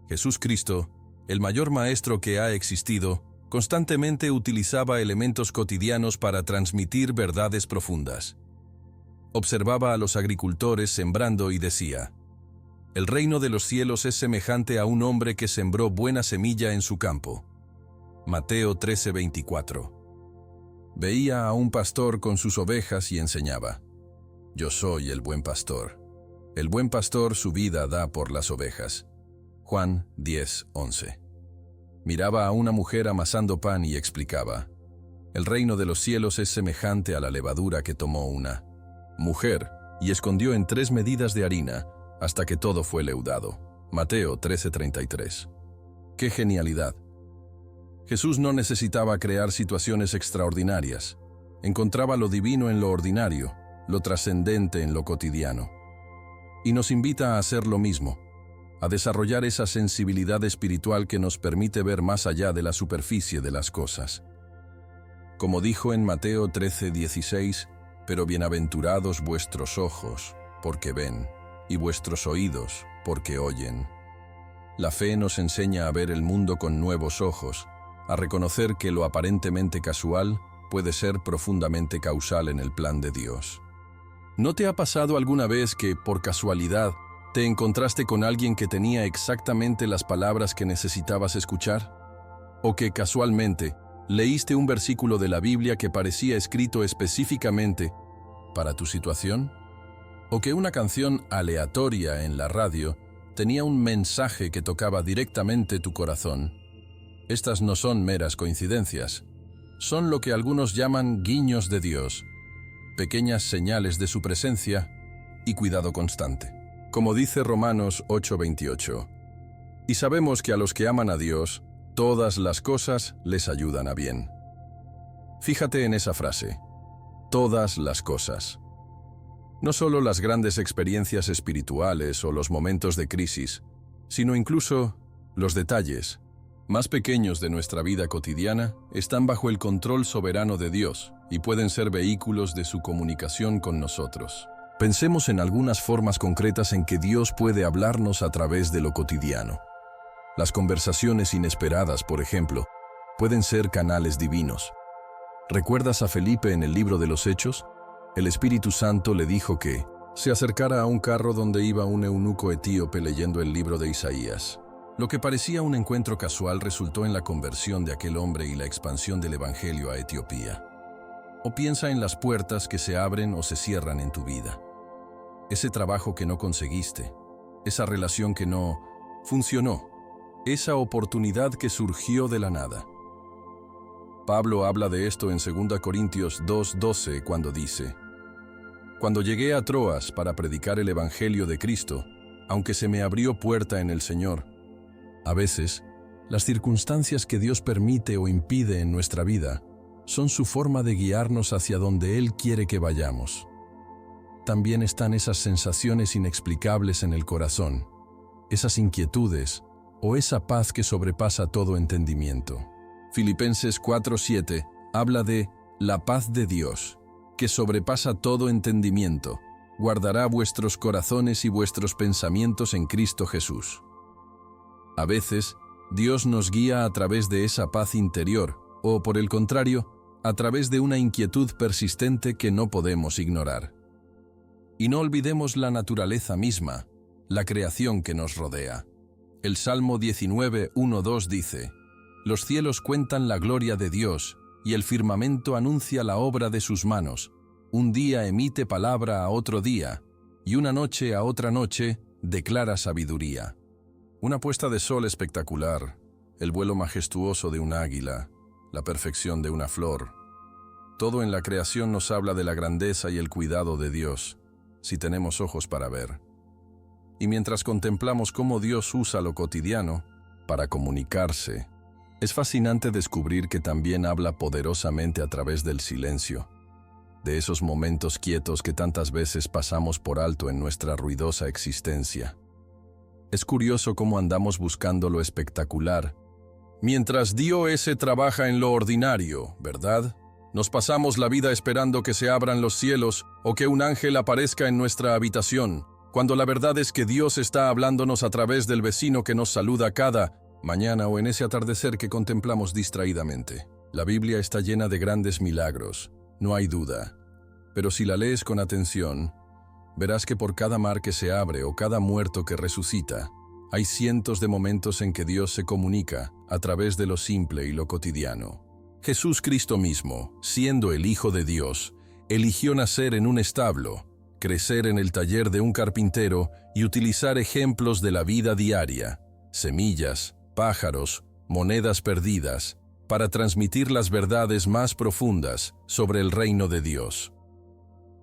Jesús Cristo, el mayor maestro que ha existido, constantemente utilizaba elementos cotidianos para transmitir verdades profundas. Observaba a los agricultores sembrando y decía: el reino de los cielos es semejante a un hombre que sembró buena semilla en su campo. Mateo 13:24. Veía a un pastor con sus ovejas y enseñaba: yo soy el buen pastor. El buen pastor su vida da por las ovejas. Juan 10:11. Miraba a una mujer amasando pan y explicaba: el reino de los cielos es semejante a la levadura que tomó una mujer y escondió en 3 medidas de harina hasta que todo fue leudado. Mateo 13:33. ¡Qué genialidad! Jesús no necesitaba crear situaciones extraordinarias. Encontraba lo divino en lo ordinario, lo trascendente en lo cotidiano. Y nos invita a hacer lo mismo. a desarrollar esa sensibilidad espiritual que nos permite ver más allá de la superficie de las cosas. Como dijo en Mateo 13:16, pero bienaventurados vuestros ojos, porque ven, y vuestros oídos, porque oyen. La fe nos enseña a ver el mundo con nuevos ojos, a reconocer que lo aparentemente casual puede ser profundamente causal en el plan de Dios. ¿No te ha pasado alguna vez que, por casualidad, te encontraste con alguien que tenía exactamente las palabras que necesitabas escuchar? ¿O que, casualmente, leíste un versículo de la Biblia que parecía escrito específicamente para tu situación? ¿O que una canción aleatoria en la radio tenía un mensaje que tocaba directamente tu corazón? Estas no son meras coincidencias. Son lo que algunos llaman guiños de Dios, pequeñas señales de su presencia y cuidado constante. Como dice Romanos 8:28, y sabemos que a los que aman a Dios, todas las cosas les ayudan a bien. Fíjate en esa frase, todas las cosas. No solo las grandes experiencias espirituales o los momentos de crisis, sino incluso los detalles más pequeños de nuestra vida cotidiana están bajo el control soberano de Dios y pueden ser vehículos de su comunicación con nosotros. Pensemos en algunas formas concretas en que Dios puede hablarnos a través de lo cotidiano. Las conversaciones inesperadas, por ejemplo, pueden ser canales divinos. ¿Recuerdas a Felipe en el libro de los Hechos? El Espíritu Santo le dijo que se acercara a un carro donde iba un eunuco etíope leyendo el libro de Isaías. Lo que parecía un encuentro casual resultó en la conversión de aquel hombre y la expansión del Evangelio a Etiopía. O piensa en las puertas que se abren o se cierran en tu vida. Ese trabajo que no conseguiste, esa relación que no funcionó, esa oportunidad que surgió de la nada. Pablo habla de esto en 2 Corintios 2:12 cuando dice: Cuando llegué a Troas para predicar el Evangelio de Cristo, aunque se me abrió puerta en el Señor, a veces, las circunstancias que Dios permite o impide en nuestra vida son su forma de guiarnos hacia donde Él quiere que vayamos. También están esas sensaciones inexplicables en el corazón, esas inquietudes o esa paz que sobrepasa todo entendimiento. Filipenses 4:7 habla de la paz de Dios, que sobrepasa todo entendimiento, guardará vuestros corazones y vuestros pensamientos en Cristo Jesús. A veces, Dios nos guía a través de esa paz interior, o por el contrario, a través de una inquietud persistente que no podemos ignorar. Y no olvidemos la naturaleza misma, la creación que nos rodea. El Salmo 19:1-2 dice: Los cielos cuentan la gloria de Dios, y el firmamento anuncia la obra de sus manos. Un día emite palabra a otro día, y una noche a otra noche declara sabiduría. Una puesta de sol espectacular, el vuelo majestuoso de un águila, la perfección de una flor. Todo en la creación nos habla de la grandeza y el cuidado de Dios, si tenemos ojos para ver. Y mientras contemplamos cómo Dios usa lo cotidiano para comunicarse, es fascinante descubrir que también habla poderosamente a través del silencio, de esos momentos quietos que tantas veces pasamos por alto en nuestra ruidosa existencia. Es curioso cómo andamos buscando lo espectacular, mientras Dios trabaja en lo ordinario, ¿verdad? Nos pasamos la vida esperando que se abran los cielos o que un ángel aparezca en nuestra habitación, cuando la verdad es que Dios está hablándonos a través del vecino que nos saluda cada mañana o en ese atardecer que contemplamos distraídamente. La Biblia está llena de grandes milagros, no hay duda, pero si la lees con atención, verás que por cada mar que se abre o cada muerto que resucita, hay cientos de momentos en que Dios se comunica a través de lo simple y lo cotidiano. Jesús Cristo mismo, siendo el Hijo de Dios, eligió nacer en un establo, crecer en el taller de un carpintero y utilizar ejemplos de la vida diaria, semillas, pájaros, monedas perdidas, para transmitir las verdades más profundas sobre el reino de Dios.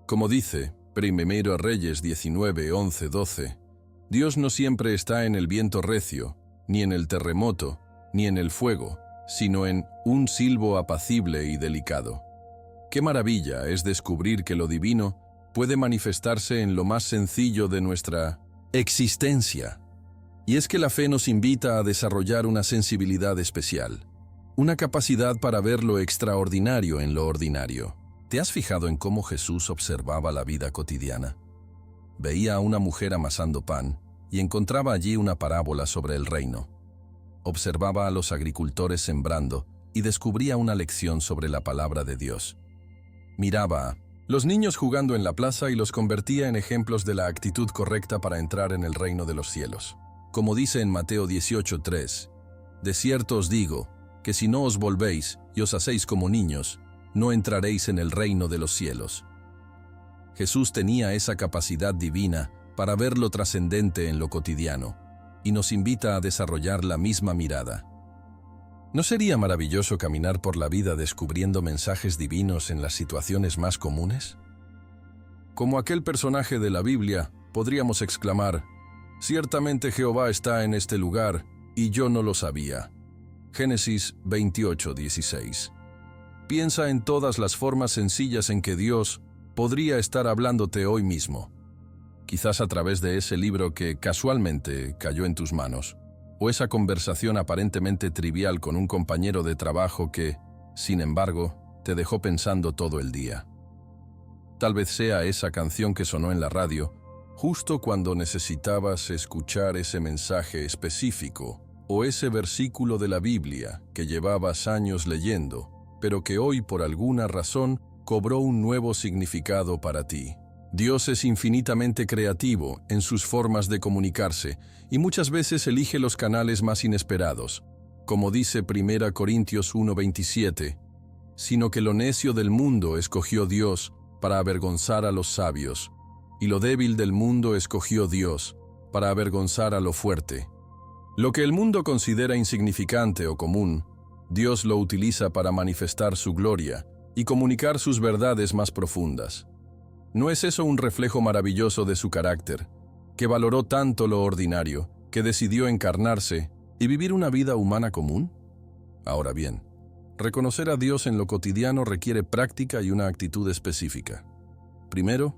Como dice 1 Reyes 19:11-12, Dios no siempre está en el viento recio, ni en el terremoto, ni en el fuego, sino en un silbo apacible y delicado. Qué maravilla es descubrir que lo divino puede manifestarse en lo más sencillo de nuestra existencia. Y es que la fe nos invita a desarrollar una sensibilidad especial, una capacidad para ver lo extraordinario en lo ordinario. ¿Te has fijado en cómo Jesús observaba la vida cotidiana? Veía a una mujer amasando pan y encontraba allí una parábola sobre el reino. Observaba a los agricultores sembrando y descubría una lección sobre la palabra de Dios. Miraba a los niños jugando en la plaza y los convertía en ejemplos de la actitud correcta para entrar en el reino de los cielos. Como dice en Mateo 18:3, de cierto os digo, que si no os volvéis y os hacéis como niños, no entraréis en el reino de los cielos. Jesús tenía esa capacidad divina para ver lo trascendente en lo cotidiano, y nos invita a desarrollar la misma mirada. ¿No sería maravilloso caminar por la vida descubriendo mensajes divinos en las situaciones más comunes? Como aquel personaje de la Biblia, podríamos exclamar, ciertamente Jehová está en este lugar, y yo no lo sabía. Génesis 28:16. Piensa en todas las formas sencillas en que Dios podría estar hablándote hoy mismo. Quizás a través de ese libro que casualmente cayó en tus manos, o esa conversación aparentemente trivial con un compañero de trabajo que, sin embargo, te dejó pensando todo el día. Tal vez sea esa canción que sonó en la radio, justo cuando necesitabas escuchar ese mensaje específico, o ese versículo de la Biblia que llevabas años leyendo, pero que hoy por alguna razón cobró un nuevo significado para ti. Dios es infinitamente creativo en sus formas de comunicarse y muchas veces elige los canales más inesperados. Como dice 1 Corintios 1:27, sino que lo necio del mundo escogió Dios para avergonzar a los sabios, y lo débil del mundo escogió Dios para avergonzar a lo fuerte. Lo que el mundo considera insignificante o común, Dios lo utiliza para manifestar su gloria y comunicar sus verdades más profundas. ¿No es eso un reflejo maravilloso de su carácter, que valoró tanto lo ordinario, que decidió encarnarse y vivir una vida humana común? Ahora bien, reconocer a Dios en lo cotidiano requiere práctica y una actitud específica. Primero,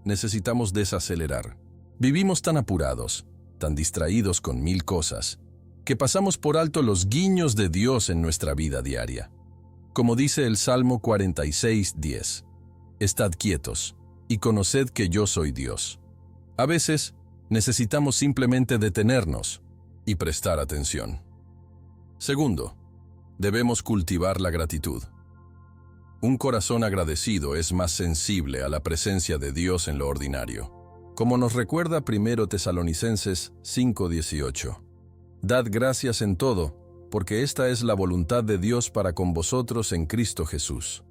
necesitamos desacelerar. Vivimos tan apurados, tan distraídos con mil cosas, que pasamos por alto los guiños de Dios en nuestra vida diaria. Como dice el Salmo 46:10, estad quietos y conoced que yo soy Dios. A veces, necesitamos simplemente detenernos y prestar atención. Segundo, debemos cultivar la gratitud. Un corazón agradecido es más sensible a la presencia de Dios en lo ordinario. Como nos recuerda 1 Tesalonicenses 5:18. Dad gracias en todo, porque esta es la voluntad de Dios para con vosotros en Cristo Jesús.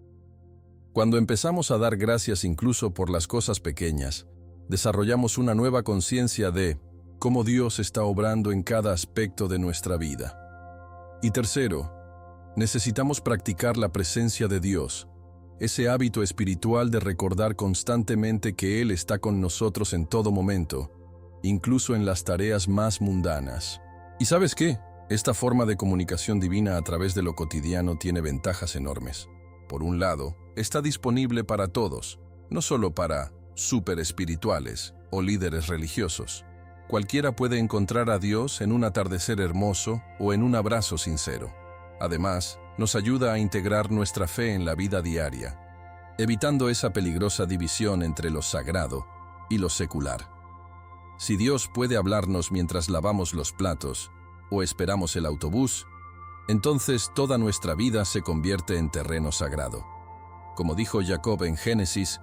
Cuando empezamos a dar gracias incluso por las cosas pequeñas, desarrollamos una nueva conciencia de cómo Dios está obrando en cada aspecto de nuestra vida. Y tercero, necesitamos practicar la presencia de Dios, ese hábito espiritual de recordar constantemente que Él está con nosotros en todo momento, incluso en las tareas más mundanas. ¿Y sabes qué? Esta forma de comunicación divina a través de lo cotidiano tiene ventajas enormes. Por un lado, está disponible para todos, no solo para superespirituales o líderes religiosos. Cualquiera puede encontrar a Dios en un atardecer hermoso o en un abrazo sincero. Además, nos ayuda a integrar nuestra fe en la vida diaria, evitando esa peligrosa división entre lo sagrado y lo secular. Si Dios puede hablarnos mientras lavamos los platos o esperamos el autobús, entonces toda nuestra vida se convierte en terreno sagrado. Como dijo Jacob en Génesis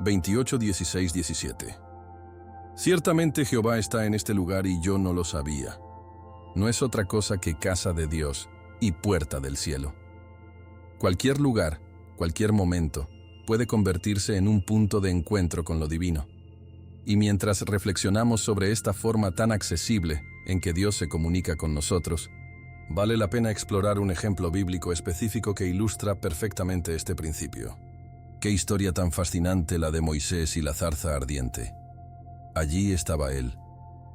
28:16-17. Ciertamente Jehová está en este lugar y yo no lo sabía. No es otra cosa que casa de Dios y puerta del cielo. Cualquier lugar, cualquier momento, puede convertirse en un punto de encuentro con lo divino. Y mientras reflexionamos sobre esta forma tan accesible en que Dios se comunica con nosotros, vale la pena explorar un ejemplo bíblico específico que ilustra perfectamente este principio. Qué historia tan fascinante la de Moisés y la zarza ardiente. Allí estaba él,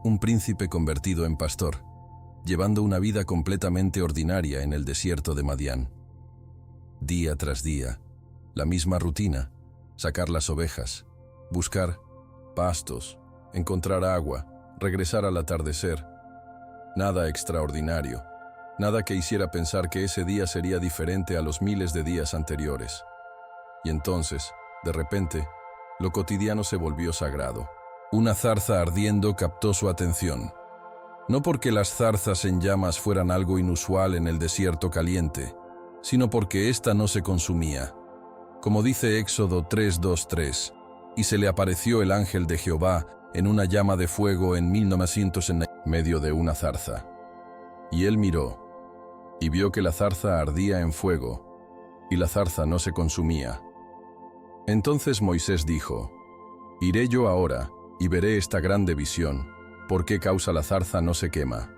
un príncipe convertido en pastor, llevando una vida completamente ordinaria en el desierto de Madián. Día tras día, la misma rutina: sacar las ovejas, buscar pastos, encontrar agua, regresar al atardecer, Nada extraordinario, nada que hiciera pensar que ese día sería diferente a los miles de días anteriores. Y entonces, de repente, lo cotidiano se volvió sagrado. Una zarza ardiendo captó su atención. No porque las zarzas en llamas fueran algo inusual en el desierto caliente, sino porque ésta no se consumía. Como dice Éxodo 3:2-3, y se le apareció el ángel de Jehová en una llama de fuego en 1900 en medio de una zarza. Y él miró, y vio que la zarza ardía en fuego, y la zarza no se consumía. Entonces Moisés dijo, «Iré yo ahora, y veré esta grande visión, ¿por qué causa la zarza no se quema?».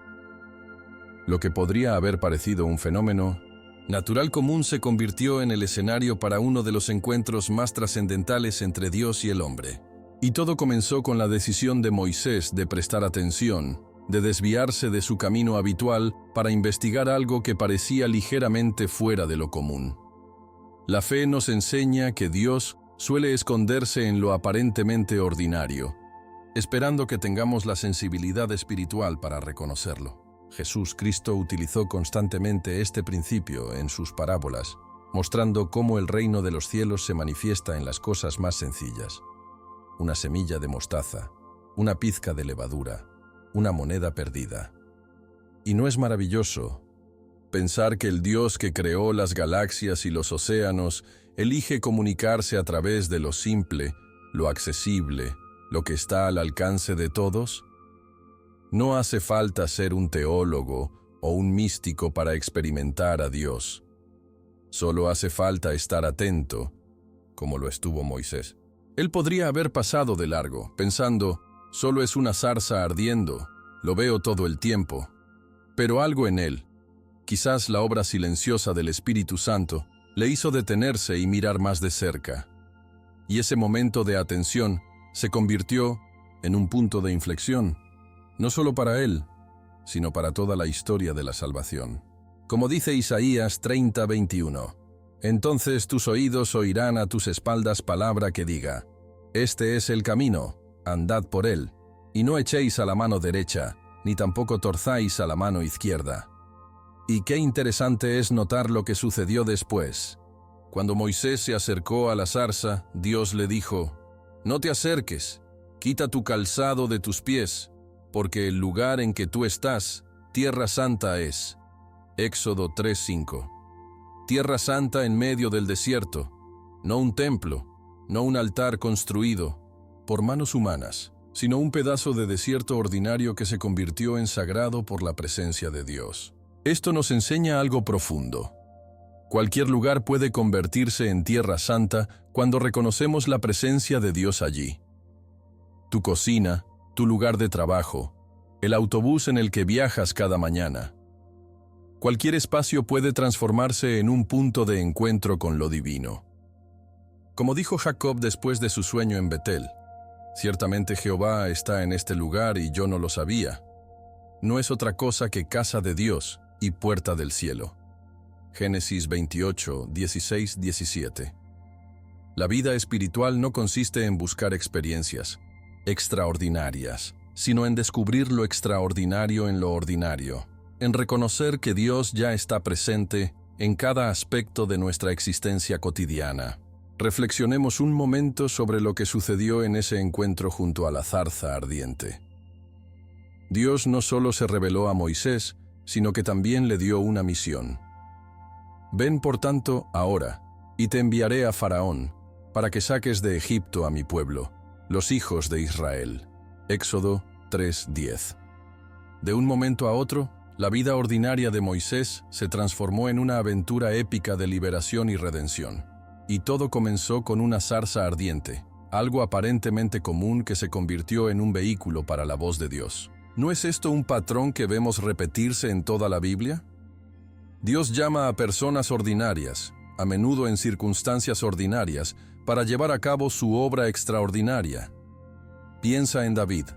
Lo que podría haber parecido un fenómeno natural común se convirtió en el escenario para uno de los encuentros más trascendentales entre Dios y el hombre. Y todo comenzó con la decisión de Moisés de prestar atención, de desviarse de su camino habitual para investigar algo que parecía ligeramente fuera de lo común. La fe nos enseña que Dios suele esconderse en lo aparentemente ordinario, esperando que tengamos la sensibilidad espiritual para reconocerlo. Jesús Cristo utilizó constantemente este principio en sus parábolas, mostrando cómo el reino de los cielos se manifiesta en las cosas más sencillas. Una semilla de mostaza, una pizca de levadura, una moneda perdida. ¿Y no es maravilloso pensar que el Dios que creó las galaxias y los océanos elige comunicarse a través de lo simple, lo accesible, lo que está al alcance de todos? No hace falta ser un teólogo o un místico para experimentar a Dios. Solo hace falta estar atento, como lo estuvo Moisés. Él podría haber pasado de largo, pensando, solo es una zarza ardiendo, lo veo todo el tiempo. Pero algo en él, quizás la obra silenciosa del Espíritu Santo, le hizo detenerse y mirar más de cerca. Y ese momento de atención se convirtió en un punto de inflexión, no solo para él, sino para toda la historia de la salvación. Como dice Isaías 30:21, «Entonces tus oídos oirán a tus espaldas palabra que diga, este es el camino, andad por él, y no echéis a la mano derecha, ni tampoco torzáis a la mano izquierda». Y qué interesante es notar lo que sucedió después. Cuando Moisés se acercó a la zarza, Dios le dijo, «No te acerques, quita tu calzado de tus pies, porque el lugar en que tú estás, tierra santa es». Éxodo 3:5. Tierra santa en medio del desierto, no un templo, no un altar construido por manos humanas, sino un pedazo de desierto ordinario que se convirtió en sagrado por la presencia de Dios. Esto nos enseña algo profundo. Cualquier lugar puede convertirse en tierra santa cuando reconocemos la presencia de Dios allí. Tu cocina, tu lugar de trabajo, el autobús en el que viajas cada mañana. Cualquier espacio puede transformarse en un punto de encuentro con lo divino. Como dijo Jacob después de su sueño en Betel, «Ciertamente Jehová está en este lugar y yo no lo sabía». No es otra cosa que casa de Dios y puerta del cielo. Génesis 28, 16, 17. La vida espiritual no consiste en buscar experiencias extraordinarias, sino en descubrir lo extraordinario en lo ordinario, en reconocer que Dios ya está presente en cada aspecto de nuestra existencia cotidiana. Reflexionemos un momento sobre lo que sucedió en ese encuentro junto a la zarza ardiente. Dios no solo se reveló a Moisés, sino que también le dio una misión. «Ven por tanto ahora, y te enviaré a Faraón, para que saques de Egipto a mi pueblo, los hijos de Israel». Éxodo 3:10. De un momento a otro, la vida ordinaria de Moisés se transformó en una aventura épica de liberación y redención. Y todo comenzó con una zarza ardiente, algo aparentemente común que se convirtió en un vehículo para la voz de Dios. ¿No es esto un patrón que vemos repetirse en toda la Biblia? Dios llama a personas ordinarias, a menudo en circunstancias ordinarias, para llevar a cabo su obra extraordinaria. Piensa en David,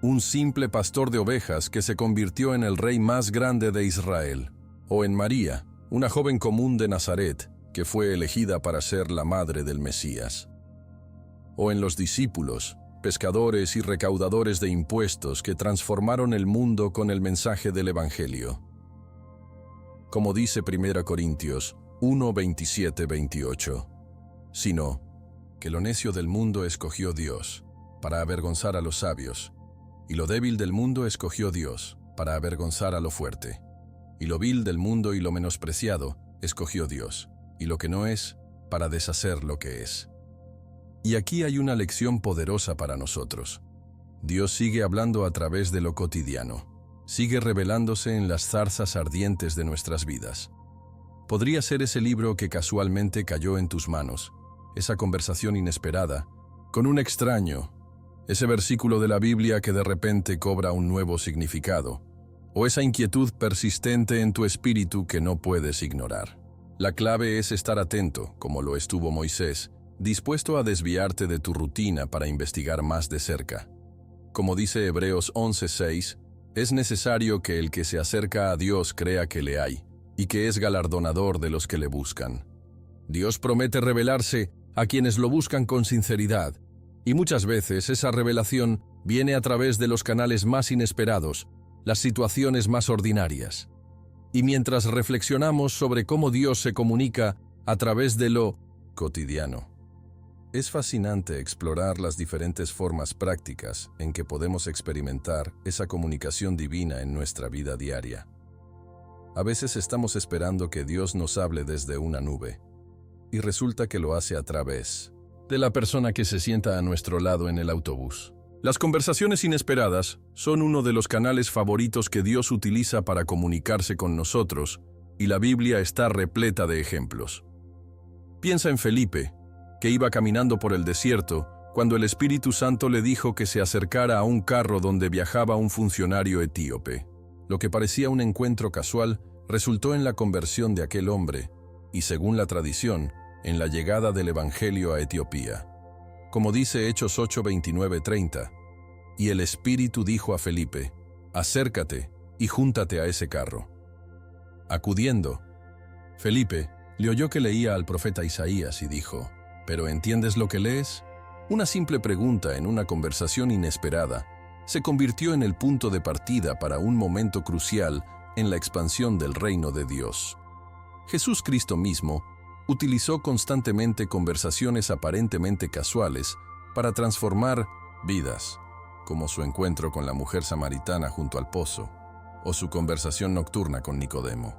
un simple pastor de ovejas que se convirtió en el rey más grande de Israel, o en María, una joven común de Nazaret, que fue elegida para ser la madre del Mesías. O en los discípulos, pescadores y recaudadores de impuestos que transformaron el mundo con el mensaje del Evangelio. Como dice 1 Corintios 1, 27, 28, sino que lo necio del mundo escogió Dios para avergonzar a los sabios, y lo débil del mundo escogió Dios para avergonzar a lo fuerte, y lo vil del mundo y lo menospreciado escogió Dios, y lo que no es, para deshacer lo que es. Y aquí hay una lección poderosa para nosotros. Dios sigue hablando a través de lo cotidiano, sigue revelándose en las zarzas ardientes de nuestras vidas. Podría ser ese libro que casualmente cayó en tus manos, esa conversación inesperada, con un extraño, ese versículo de la Biblia que de repente cobra un nuevo significado, o esa inquietud persistente en tu espíritu que no puedes ignorar. La clave es estar atento, como lo estuvo Moisés, dispuesto a desviarte de tu rutina para investigar más de cerca. Como dice Hebreos 11:6, es necesario que el que se acerca a Dios crea que le hay, y que es galardonador de los que le buscan. Dios promete revelarse a quienes lo buscan con sinceridad, y muchas veces esa revelación viene a través de los canales más inesperados, las situaciones más ordinarias. Y mientras reflexionamos sobre cómo Dios se comunica a través de lo cotidiano, es fascinante explorar las diferentes formas prácticas en que podemos experimentar esa comunicación divina en nuestra vida diaria. A veces estamos esperando que Dios nos hable desde una nube, y resulta que lo hace a través de la persona que se sienta a nuestro lado en el autobús. Las conversaciones inesperadas son uno de los canales favoritos que Dios utiliza para comunicarse con nosotros, y la Biblia está repleta de ejemplos. Piensa en Felipe, que iba caminando por el desierto, cuando el Espíritu Santo le dijo que se acercara a un carro donde viajaba un funcionario etíope. Lo que parecía un encuentro casual resultó en la conversión de aquel hombre, y según la tradición, en la llegada del Evangelio a Etiopía. Como dice Hechos 8, 29, 30, y el Espíritu dijo a Felipe, acércate y júntate a ese carro. Acudiendo, Felipe le oyó que leía al profeta Isaías y dijo, ¿pero entiendes lo que lees? Una simple pregunta en una conversación inesperada se convirtió en el punto de partida para un momento crucial en la expansión del reino de Dios. Jesús Cristo mismo utilizó constantemente conversaciones aparentemente casuales para transformar vidas, como su encuentro con la mujer samaritana junto al pozo, o su conversación nocturna con Nicodemo.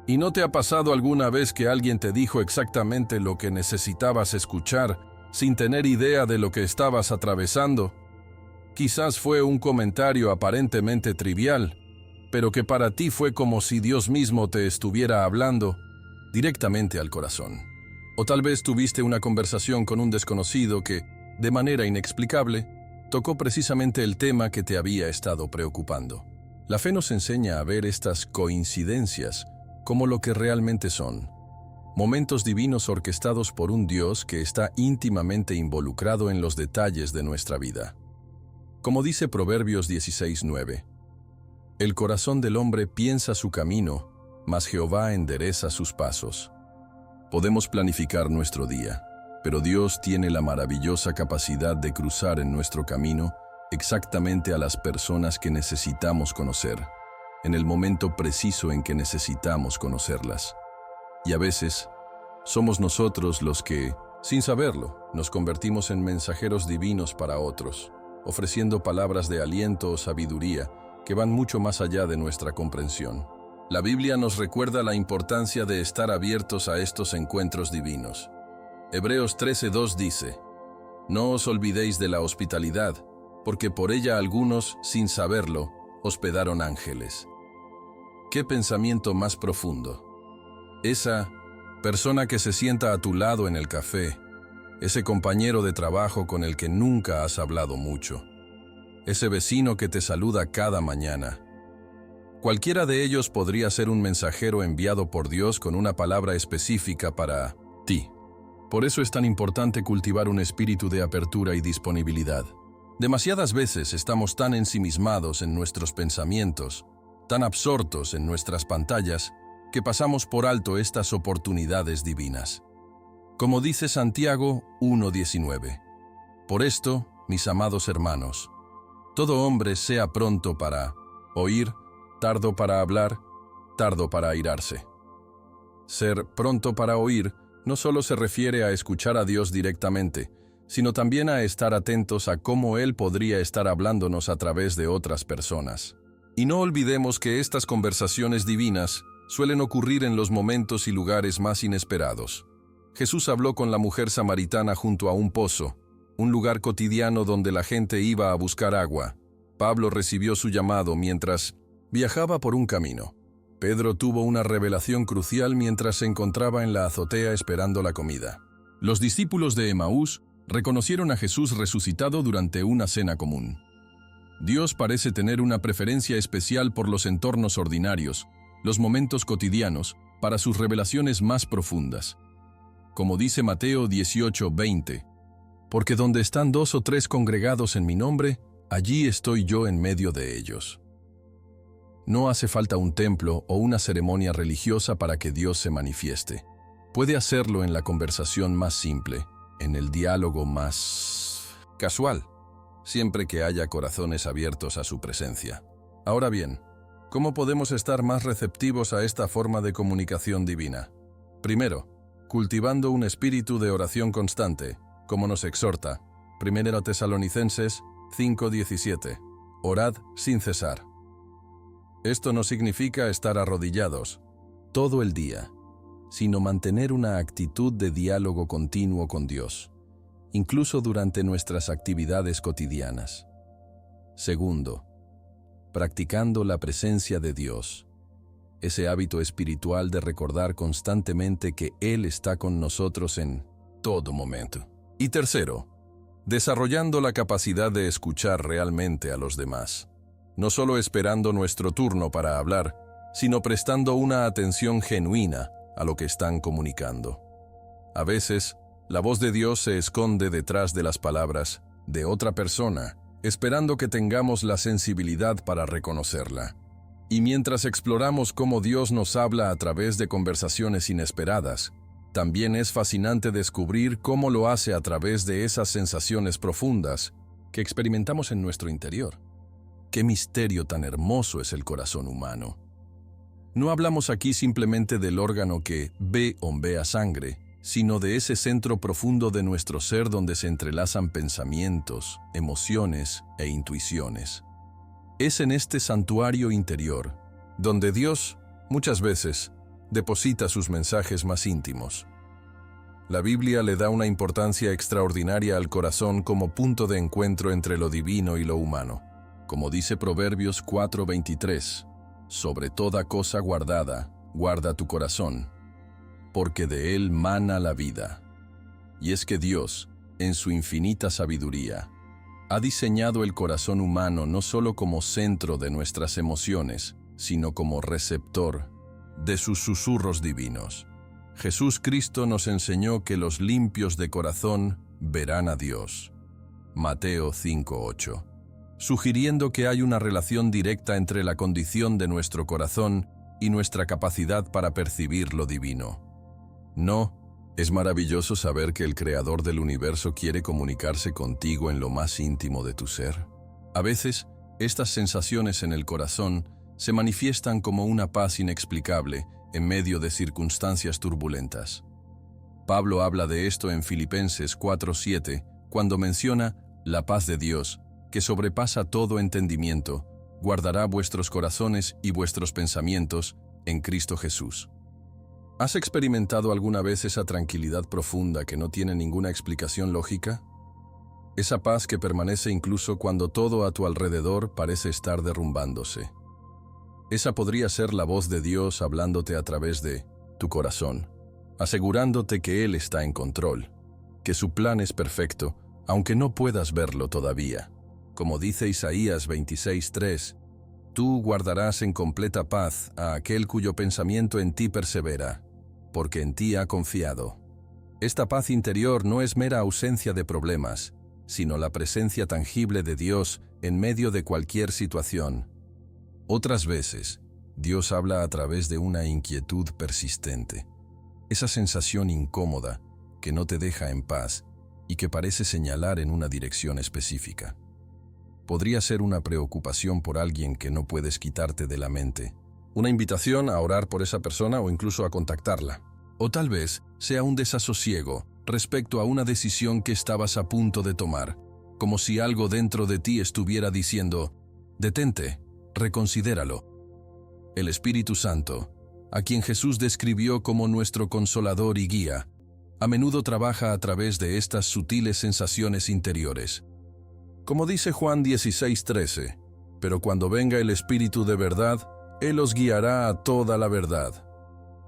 ¿Y no te ha pasado alguna vez que alguien te dijo exactamente lo que necesitabas escuchar, sin tener idea de lo que estabas atravesando? Quizás fue un comentario aparentemente trivial, pero que para ti fue como si Dios mismo te estuviera hablando directamente al corazón. O tal vez tuviste una conversación con un desconocido que, de manera inexplicable, tocó precisamente el tema que te había estado preocupando. La fe nos enseña a ver estas coincidencias como lo que realmente son: momentos divinos orquestados por un Dios que está íntimamente involucrado en los detalles de nuestra vida. Como dice Proverbios 16:9, el corazón del hombre piensa su camino, mas Jehová endereza sus pasos. Podemos planificar nuestro día, pero Dios tiene la maravillosa capacidad de cruzar en nuestro camino exactamente a las personas que necesitamos conocer, en el momento preciso en que necesitamos conocerlas. Y a veces, somos nosotros los que, sin saberlo, nos convertimos en mensajeros divinos para otros, ofreciendo palabras de aliento o sabiduría que van mucho más allá de nuestra comprensión. La Biblia nos recuerda la importancia de estar abiertos a estos encuentros divinos. Hebreos 13:2 dice, no os olvidéis de la hospitalidad, porque por ella algunos, sin saberlo, hospedaron ángeles. ¿Qué pensamiento más profundo? Esa persona que se sienta a tu lado en el café, ese compañero de trabajo con el que nunca has hablado mucho, ese vecino que te saluda cada mañana. Cualquiera de ellos podría ser un mensajero enviado por Dios con una palabra específica para ti. Por eso es tan importante cultivar un espíritu de apertura y disponibilidad. Demasiadas veces estamos tan ensimismados en nuestros pensamientos, tan absortos en nuestras pantallas, que pasamos por alto estas oportunidades divinas. Como dice Santiago 1:19, por esto, mis amados hermanos, todo hombre sea pronto para oír, tardo para hablar, tardo para airarse. Ser pronto para oír no solo se refiere a escuchar a Dios directamente, sino también a estar atentos a cómo Él podría estar hablándonos a través de otras personas. Y no olvidemos que estas conversaciones divinas suelen ocurrir en los momentos y lugares más inesperados. Jesús habló con la mujer samaritana junto a un pozo, un lugar cotidiano donde la gente iba a buscar agua. Pablo recibió su llamado mientras viajaba por un camino. Pedro tuvo una revelación crucial mientras se encontraba en la azotea esperando la comida. Los discípulos de Emaús reconocieron a Jesús resucitado durante una cena común. Dios parece tener una preferencia especial por los entornos ordinarios, los momentos cotidianos, para sus revelaciones más profundas. Como dice Mateo 18:20, porque donde están 2 o 3 congregados en mi nombre, allí estoy yo en medio de ellos. No hace falta un templo o una ceremonia religiosa para que Dios se manifieste. Puede hacerlo en la conversación más simple, en el diálogo más casual, siempre que haya corazones abiertos a su presencia. Ahora bien, ¿cómo podemos estar más receptivos a esta forma de comunicación divina? Primero, cultivando un espíritu de oración constante, como nos exhorta 1 Tesalonicenses 5:17. Orad sin cesar. Esto no significa estar arrodillados todo el día, sino mantener una actitud de diálogo continuo con Dios, incluso durante nuestras actividades cotidianas. Segundo, practicando la presencia de Dios, ese hábito espiritual de recordar constantemente que Él está con nosotros en todo momento. Y tercero, desarrollando la capacidad de escuchar realmente a los demás, no solo esperando nuestro turno para hablar, sino prestando una atención genuina a lo que están comunicando. A veces, la voz de Dios se esconde detrás de las palabras de otra persona, esperando que tengamos la sensibilidad para reconocerla. Y mientras exploramos cómo Dios nos habla a través de conversaciones inesperadas, también es fascinante descubrir cómo lo hace a través de esas sensaciones profundas que experimentamos en nuestro interior. ¡Qué misterio tan hermoso es el corazón humano! No hablamos aquí simplemente del órgano que ve o bombea sangre, sino de ese centro profundo de nuestro ser donde se entrelazan pensamientos, emociones e intuiciones. Es en este santuario interior donde Dios, muchas veces, deposita sus mensajes más íntimos. La Biblia le da una importancia extraordinaria al corazón como punto de encuentro entre lo divino y lo humano. Como dice Proverbios 4:23, sobre toda cosa guardada, guarda tu corazón, porque de él mana la vida. Y es que Dios, en su infinita sabiduría, ha diseñado el corazón humano no solo como centro de nuestras emociones, sino como receptor de sus susurros divinos. Jesús Cristo nos enseñó que los limpios de corazón verán a Dios. Mateo 5:8. Sugiriendo que hay una relación directa entre la condición de nuestro corazón y nuestra capacidad para percibir lo divino. ¿No es maravilloso saber que el Creador del universo quiere comunicarse contigo en lo más íntimo de tu ser? A veces, estas sensaciones en el corazón se manifiestan como una paz inexplicable en medio de circunstancias turbulentas. Pablo habla de esto en Filipenses 4:7, cuando menciona la paz de Dios, que sobrepasa todo entendimiento, guardará vuestros corazones y vuestros pensamientos en Cristo Jesús. ¿Has experimentado alguna vez esa tranquilidad profunda que no tiene ninguna explicación lógica? Esa paz que permanece incluso cuando todo a tu alrededor parece estar derrumbándose. Esa podría ser la voz de Dios hablándote a través de tu corazón, asegurándote que Él está en control, que su plan es perfecto, aunque no puedas verlo todavía. Como dice Isaías 26:3, tú guardarás en completa paz a aquel cuyo pensamiento en ti persevera, porque en ti ha confiado. Esta paz interior no es mera ausencia de problemas, sino la presencia tangible de Dios en medio de cualquier situación. Otras veces, Dios habla a través de una inquietud persistente, esa sensación incómoda que no te deja en paz y que parece señalar en una dirección específica. Podría ser una preocupación por alguien que no puedes quitarte de la mente, una invitación a orar por esa persona o incluso a contactarla. O tal vez sea un desasosiego respecto a una decisión que estabas a punto de tomar, como si algo dentro de ti estuviera diciendo, detente, reconsidéralo. El Espíritu Santo, a quien Jesús describió como nuestro consolador y guía, a menudo trabaja a través de estas sutiles sensaciones interiores. Como dice Juan 16:13, pero cuando venga el Espíritu de verdad, Él os guiará a toda la verdad.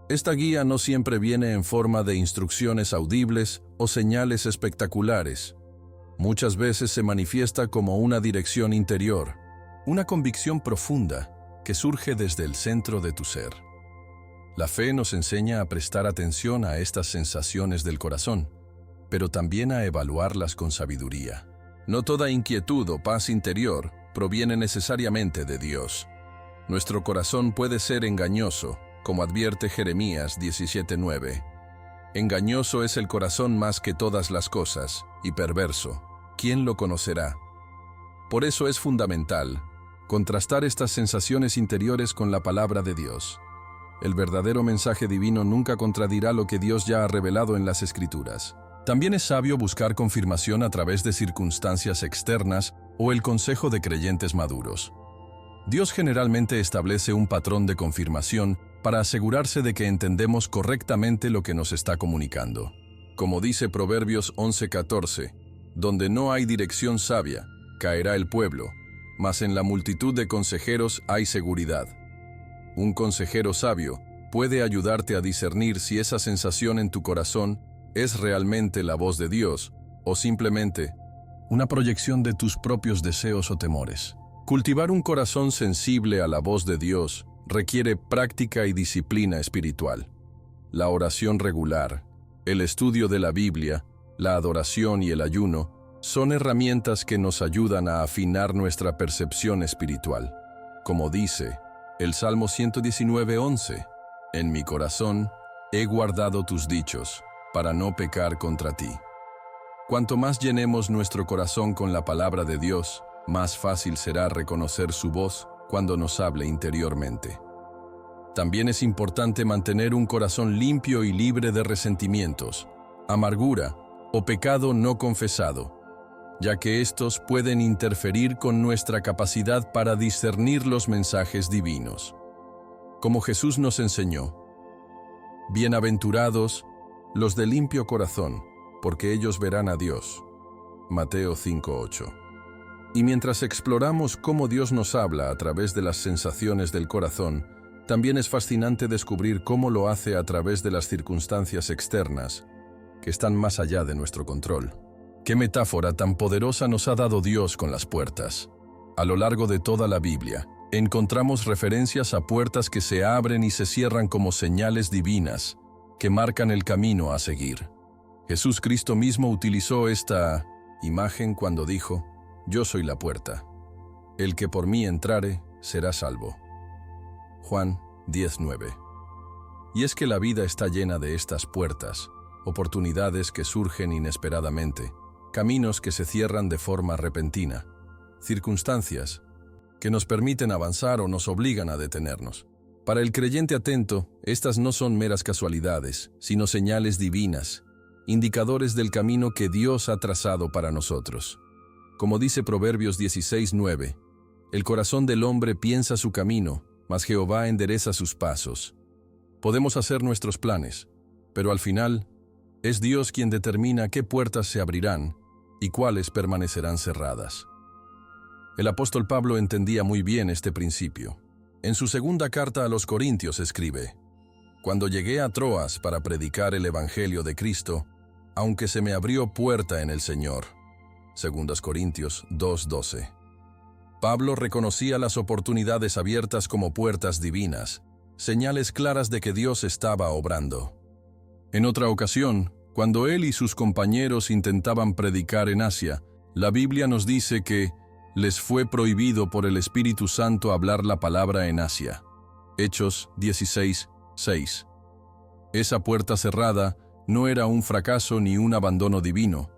Esta guía no siempre viene en forma de instrucciones audibles o señales espectaculares. Muchas veces se manifiesta como una dirección interior, una convicción profunda que surge desde el centro de tu ser. La fe nos enseña a prestar atención a estas sensaciones del corazón, pero también a evaluarlas con sabiduría. No toda inquietud o paz interior proviene necesariamente de Dios. Nuestro corazón puede ser engañoso, como advierte Jeremías 17:9. Engañoso es el corazón más que todas las cosas, y perverso. ¿Quién lo conocerá? Por eso es fundamental contrastar estas sensaciones interiores con la palabra de Dios. El verdadero mensaje divino nunca contradirá lo que Dios ya ha revelado en las Escrituras. También es sabio buscar confirmación a través de circunstancias externas o el consejo de creyentes maduros. Dios generalmente establece un patrón de confirmación para asegurarse de que entendemos correctamente lo que nos está comunicando. Como dice Proverbios 11:14, donde no hay dirección sabia, caerá el pueblo, mas en la multitud de consejeros hay seguridad. Un consejero sabio puede ayudarte a discernir si esa sensación en tu corazón es realmente la voz de Dios o simplemente una proyección de tus propios deseos o temores. Cultivar un corazón sensible a la voz de Dios requiere práctica y disciplina espiritual. La oración regular, el estudio de la Biblia, la adoración y el ayuno son herramientas que nos ayudan a afinar nuestra percepción espiritual. Como dice el Salmo 119:11, en mi corazón he guardado tus dichos, para no pecar contra ti. Cuanto más llenemos nuestro corazón con la palabra de Dios, más fácil será reconocer su voz cuando nos hable interiormente. También es importante mantener un corazón limpio y libre de resentimientos, amargura o pecado no confesado, ya que estos pueden interferir con nuestra capacidad para discernir los mensajes divinos. Como Jesús nos enseñó, bienaventurados los de limpio corazón, porque ellos verán a Dios. Mateo 5:8. Y mientras exploramos cómo Dios nos habla a través de las sensaciones del corazón, también es fascinante descubrir cómo lo hace a través de las circunstancias externas, que están más allá de nuestro control. ¿Qué metáfora tan poderosa nos ha dado Dios con las puertas? A lo largo de toda la Biblia, encontramos referencias a puertas que se abren y se cierran como señales divinas, que marcan el camino a seguir. Jesús Cristo mismo utilizó esta imagen cuando dijo, «Yo soy la puerta. El que por mí entrare, será salvo». Juan 10:9. Y es que la vida está llena de estas puertas, oportunidades que surgen inesperadamente, caminos que se cierran de forma repentina, circunstancias que nos permiten avanzar o nos obligan a detenernos. Para el creyente atento, estas no son meras casualidades, sino señales divinas, indicadores del camino que Dios ha trazado para nosotros. Como dice Proverbios 16:9, el corazón del hombre piensa su camino, mas Jehová endereza sus pasos. Podemos hacer nuestros planes, pero al final, es Dios quien determina qué puertas se abrirán y cuáles permanecerán cerradas. El apóstol Pablo entendía muy bien este principio. En su segunda carta a los Corintios escribe, «Cuando llegué a Troas para predicar el Evangelio de Cristo, aunque se me abrió puerta en el Señor». 2 Corintios 2:12. Pablo reconocía las oportunidades abiertas como puertas divinas, señales claras de que Dios estaba obrando. En otra ocasión, cuando él y sus compañeros intentaban predicar en Asia, la Biblia nos dice que les fue prohibido por el Espíritu Santo hablar la palabra en Asia. Hechos 16:6. Esa puerta cerrada no era un fracaso ni un abandono divino,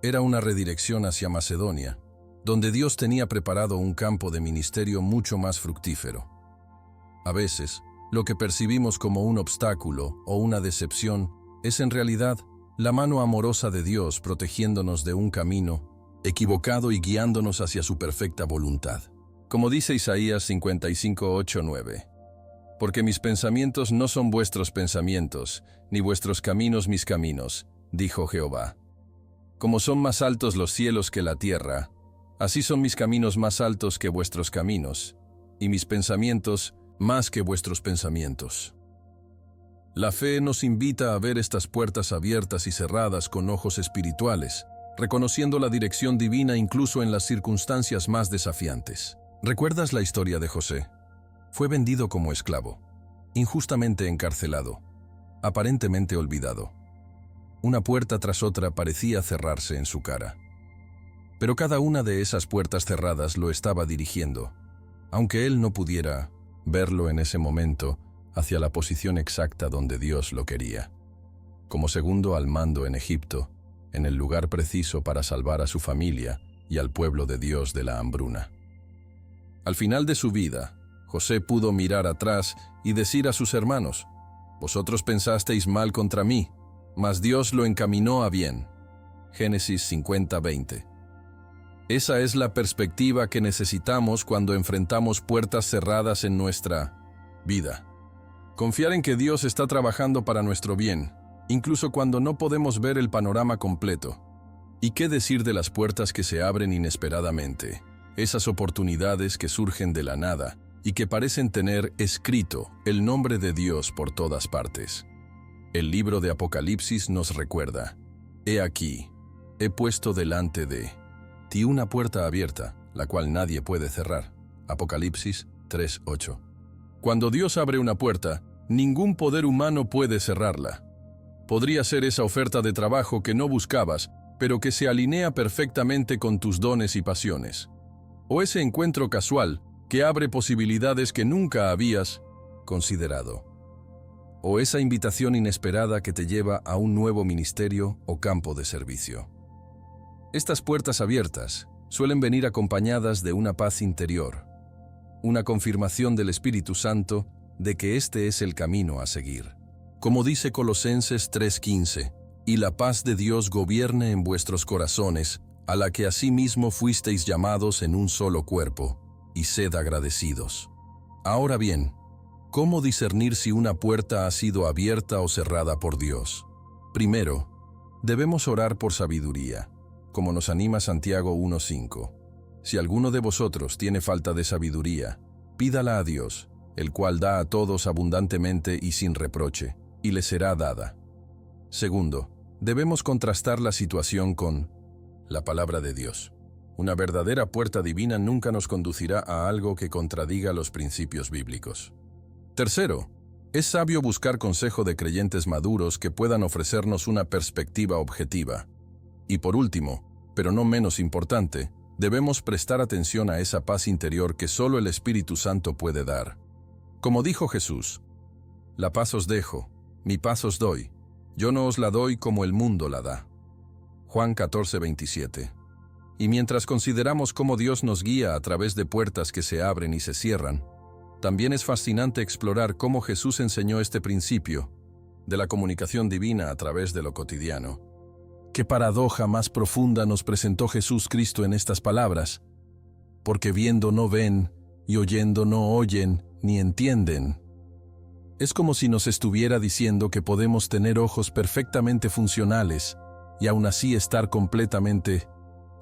Era una redirección hacia Macedonia, donde Dios tenía preparado un campo de ministerio mucho más fructífero. A veces, lo que percibimos como un obstáculo o una decepción es en realidad la mano amorosa de Dios protegiéndonos de un camino equivocado y guiándonos hacia su perfecta voluntad. Como dice Isaías 55:8-9, porque mis pensamientos no son vuestros pensamientos, ni vuestros caminos mis caminos, dijo Jehová. Como son más altos los cielos que la tierra, así son mis caminos más altos que vuestros caminos, y mis pensamientos más que vuestros pensamientos. La fe nos invita a ver estas puertas abiertas y cerradas con ojos espirituales, reconociendo la dirección divina incluso en las circunstancias más desafiantes. ¿Recuerdas la historia de José? Fue vendido como esclavo, injustamente encarcelado, aparentemente olvidado. Una puerta tras otra parecía cerrarse en su cara. Pero cada una de esas puertas cerradas lo estaba dirigiendo, aunque él no pudiera verlo en ese momento, hacia la posición exacta donde Dios lo quería. Como segundo al mando en Egipto, en el lugar preciso para salvar a su familia y al pueblo de Dios de la hambruna. Al final de su vida, José pudo mirar atrás y decir a sus hermanos: «Vosotros pensasteis mal contra mí, mas Dios lo encaminó a bien». Génesis 50:20. Esa es la perspectiva que necesitamos cuando enfrentamos puertas cerradas en nuestra vida. Confiar en que Dios está trabajando para nuestro bien, incluso cuando no podemos ver el panorama completo. ¿Y qué decir de las puertas que se abren inesperadamente? Esas oportunidades que surgen de la nada y que parecen tener escrito el nombre de Dios por todas partes. El libro de Apocalipsis nos recuerda: «He aquí, he puesto delante de ti una puerta abierta, la cual nadie puede cerrar». Apocalipsis 3:8. Cuando Dios abre una puerta, ningún poder humano puede cerrarla. Podría ser esa oferta de trabajo que no buscabas, pero que se alinea perfectamente con tus dones y pasiones. O ese encuentro casual que abre posibilidades que nunca habías considerado. O esa invitación inesperada que te lleva a un nuevo ministerio o campo de servicio. Estas puertas abiertas suelen venir acompañadas de una paz interior, una confirmación del Espíritu Santo de que este es el camino a seguir. Como dice Colosenses 3:15, «Y la paz de Dios gobierne en vuestros corazones, a la que asimismo fuisteis llamados en un solo cuerpo, y sed agradecidos». Ahora bien, ¿cómo discernir si una puerta ha sido abierta o cerrada por Dios? Primero, debemos orar por sabiduría, como nos anima Santiago 1:5. Si alguno de vosotros tiene falta de sabiduría, pídala a Dios, el cual da a todos abundantemente y sin reproche, y le será dada. Segundo, debemos contrastar la situación con la palabra de Dios. Una verdadera puerta divina nunca nos conducirá a algo que contradiga los principios bíblicos. Tercero, es sabio buscar consejo de creyentes maduros que puedan ofrecernos una perspectiva objetiva. Y por último, pero no menos importante, debemos prestar atención a esa paz interior que solo el Espíritu Santo puede dar. Como dijo Jesús: «La paz os dejo, mi paz os doy, yo no os la doy como el mundo la da». Juan 14:27. Y mientras consideramos cómo Dios nos guía a través de puertas que se abren y se cierran, también es fascinante explorar cómo Jesús enseñó este principio de la comunicación divina a través de lo cotidiano. ¿Qué paradoja más profunda nos presentó Jesús Cristo en estas palabras? Porque viendo no ven, y oyendo no oyen, ni entienden. Es como si nos estuviera diciendo que podemos tener ojos perfectamente funcionales y aún así estar completamente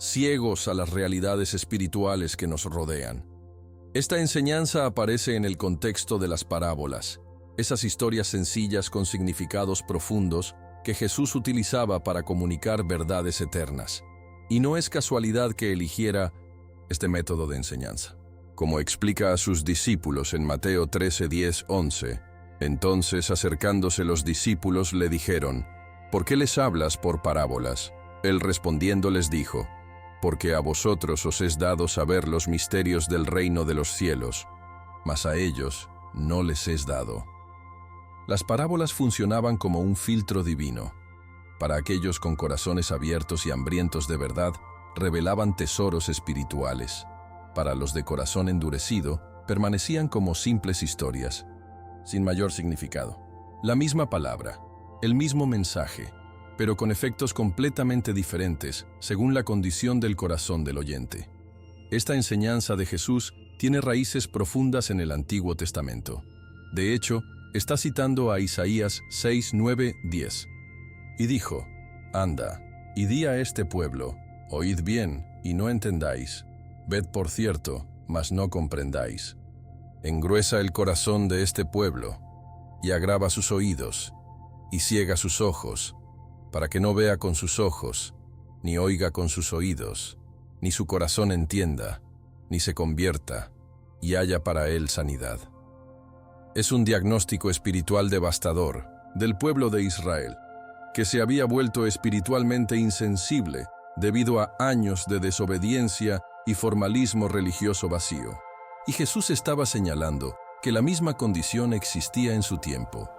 ciegos a las realidades espirituales que nos rodean. Esta enseñanza aparece en el contexto de las parábolas, esas historias sencillas con significados profundos que Jesús utilizaba para comunicar verdades eternas. Y no es casualidad que eligiera este método de enseñanza. Como explica a sus discípulos en Mateo 13:10-11, entonces acercándose los discípulos le dijeron: «¿Por qué les hablas por parábolas?». Él respondiendo les dijo: «Porque a vosotros os es dado saber los misterios del reino de los cielos, mas a ellos no les es dado». Las parábolas funcionaban como un filtro divino. Para aquellos con corazones abiertos y hambrientos de verdad, revelaban tesoros espirituales. Para los de corazón endurecido, permanecían como simples historias, sin mayor significado. La misma palabra, el mismo mensaje, pero con efectos completamente diferentes según la condición del corazón del oyente. Esta enseñanza de Jesús tiene raíces profundas en el Antiguo Testamento. De hecho, está citando a Isaías 6, 9, 10. Y dijo: Anda, y di a este pueblo, oíd bien, y no entendáis. Ved por cierto, mas no comprendáis. Engruesa el corazón de este pueblo, y agrava sus oídos, y ciega sus ojos, para que no vea con sus ojos, ni oiga con sus oídos, ni su corazón entienda, ni se convierta, y haya para él sanidad. Es un diagnóstico espiritual devastador del pueblo de Israel, que se había vuelto espiritualmente insensible debido a años de desobediencia y formalismo religioso vacío. Y Jesús estaba señalando que la misma condición existía en su tiempo.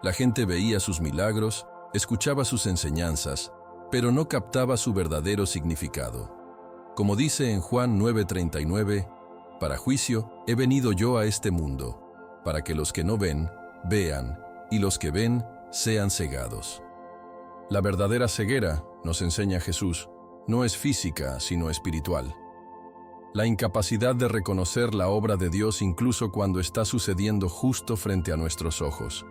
La gente veía sus milagros, escuchaba sus enseñanzas, pero no captaba su verdadero significado. Como dice en Juan 9:39, para juicio he venido yo a este mundo, para que los que no ven, vean, y los que ven, sean cegados. La verdadera ceguera, nos enseña Jesús, no es física, sino espiritual. La incapacidad de reconocer la obra de Dios incluso cuando está sucediendo justo frente a nuestros ojos.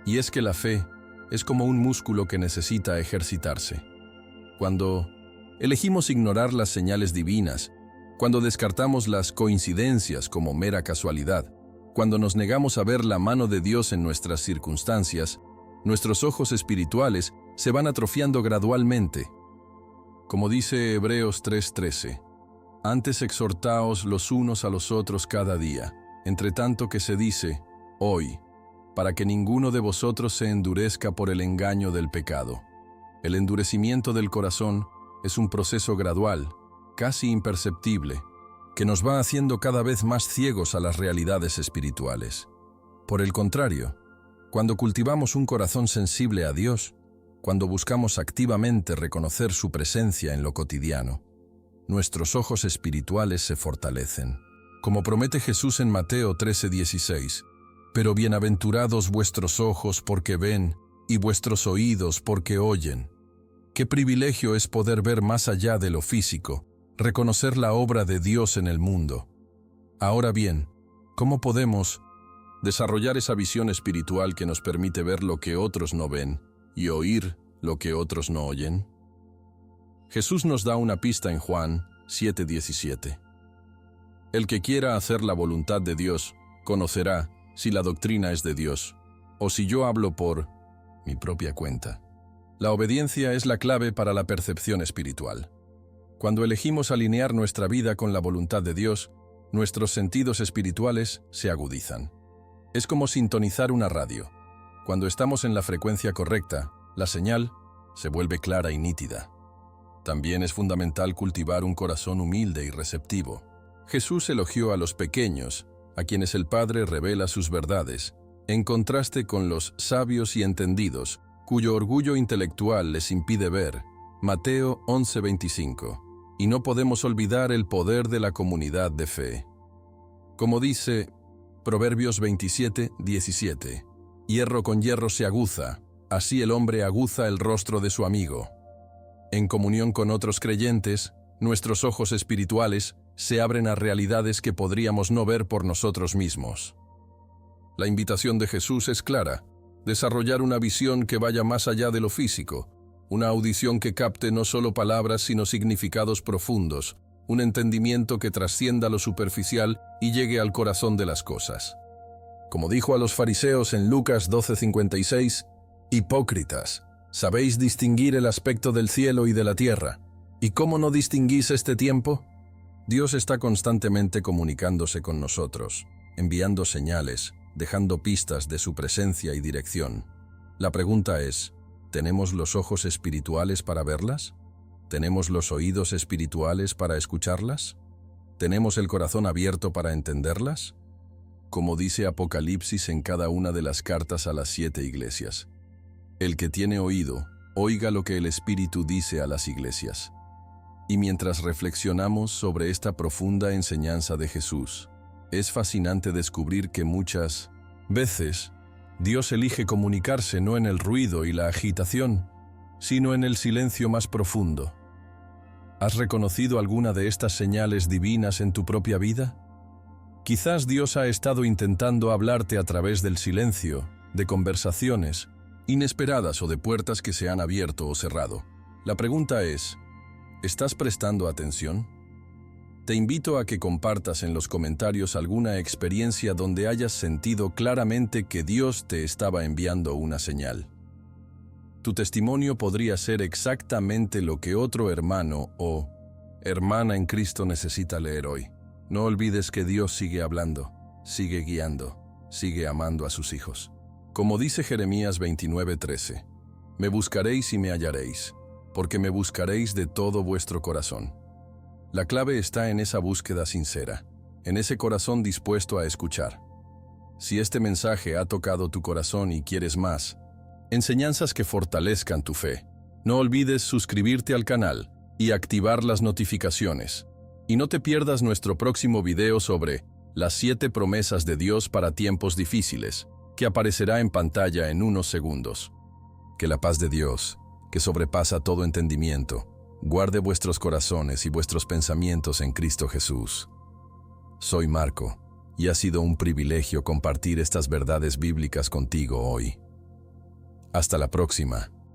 Y es que la fe es como un músculo que necesita ejercitarse. Cuando elegimos ignorar las señales divinas, cuando descartamos las coincidencias como mera casualidad, cuando nos negamos a ver la mano de Dios en nuestras circunstancias, nuestros ojos espirituales se van atrofiando gradualmente. Como dice Hebreos 3:13, antes exhortaos los unos a los otros cada día, entre tanto que se dice, hoy, para que ninguno de vosotros se endurezca por el engaño del pecado. El endurecimiento del corazón es un proceso gradual, casi imperceptible, que nos va haciendo cada vez más ciegos a las realidades espirituales. Por el contrario, cuando cultivamos un corazón sensible a Dios, cuando buscamos activamente reconocer su presencia en lo cotidiano, nuestros ojos espirituales se fortalecen. Como promete Jesús en Mateo 13:16, pero bienaventurados vuestros ojos porque ven y vuestros oídos porque oyen. Qué privilegio es poder ver más allá de lo físico, reconocer la obra de Dios en el mundo. Ahora bien, ¿cómo podemos desarrollar esa visión espiritual que nos permite ver lo que otros no ven y oír lo que otros no oyen? Jesús nos da una pista en Juan 7:17. El que quiera hacer la voluntad de Dios, conocerá si la doctrina es de Dios, o si yo hablo por mi propia cuenta. La obediencia es la clave para la percepción espiritual. Cuando elegimos alinear nuestra vida con la voluntad de Dios, nuestros sentidos espirituales se agudizan. Es como sintonizar una radio. Cuando estamos en la frecuencia correcta, la señal se vuelve clara y nítida. También es fundamental cultivar un corazón humilde y receptivo. Jesús elogió a los pequeños, a quienes el Padre revela sus verdades, en contraste con los sabios y entendidos, cuyo orgullo intelectual les impide ver. Mateo 11:25. Y no podemos olvidar el poder de la comunidad de fe. Como dice Proverbios 27:17, hierro con hierro se aguza, así el hombre aguza el rostro de su amigo. En comunión con otros creyentes, nuestros ojos espirituales se abren a realidades que podríamos no ver por nosotros mismos. La invitación de Jesús es clara: desarrollar una visión que vaya más allá de lo físico, una audición que capte no solo palabras sino significados profundos, un entendimiento que trascienda lo superficial y llegue al corazón de las cosas. Como dijo a los fariseos en Lucas 12:56, hipócritas, ¿sabéis distinguir el aspecto del cielo y de la tierra? ¿Y cómo no distinguís este tiempo? Dios está constantemente comunicándose con nosotros, enviando señales, dejando pistas de su presencia y dirección. La pregunta es, ¿tenemos los ojos espirituales para verlas? ¿Tenemos los oídos espirituales para escucharlas? ¿Tenemos el corazón abierto para entenderlas? Como dice Apocalipsis en cada una de las cartas a las 7 iglesias, el que tiene oído, Oiga lo que el Espíritu dice a las iglesias. Y mientras reflexionamos sobre esta profunda enseñanza de Jesús, es fascinante descubrir que muchas veces Dios elige comunicarse no en el ruido y la agitación, sino en el silencio más profundo. ¿Has reconocido alguna de estas señales divinas en tu propia vida? Quizás Dios ha estado intentando hablarte a través del silencio, de conversaciones inesperadas o de puertas que se han abierto o cerrado. La pregunta es, ¿estás prestando atención? Te invito a que compartas en los comentarios alguna experiencia donde hayas sentido claramente que Dios te estaba enviando una señal. Tu testimonio podría ser exactamente lo que otro hermano o hermana en Cristo necesita leer hoy. No olvides que Dios sigue hablando, sigue guiando, sigue amando a sus hijos. Como dice Jeremías 29:13, me buscaréis y me hallaréis, porque me buscaréis de todo vuestro corazón. La clave está en esa búsqueda sincera, en ese corazón dispuesto a escuchar. Si este mensaje ha tocado tu corazón y quieres más, enseñanzas que fortalezcan tu fe, no olvides suscribirte al canal y activar las notificaciones. Y no te pierdas nuestro próximo video sobre las 7 promesas de Dios para tiempos difíciles, que aparecerá en pantalla en unos segundos. Que la paz de Dios, que sobrepasa todo entendimiento, guarde vuestros corazones y vuestros pensamientos en Cristo Jesús. Soy Marco, y ha sido un privilegio compartir estas verdades bíblicas contigo hoy. Hasta la próxima.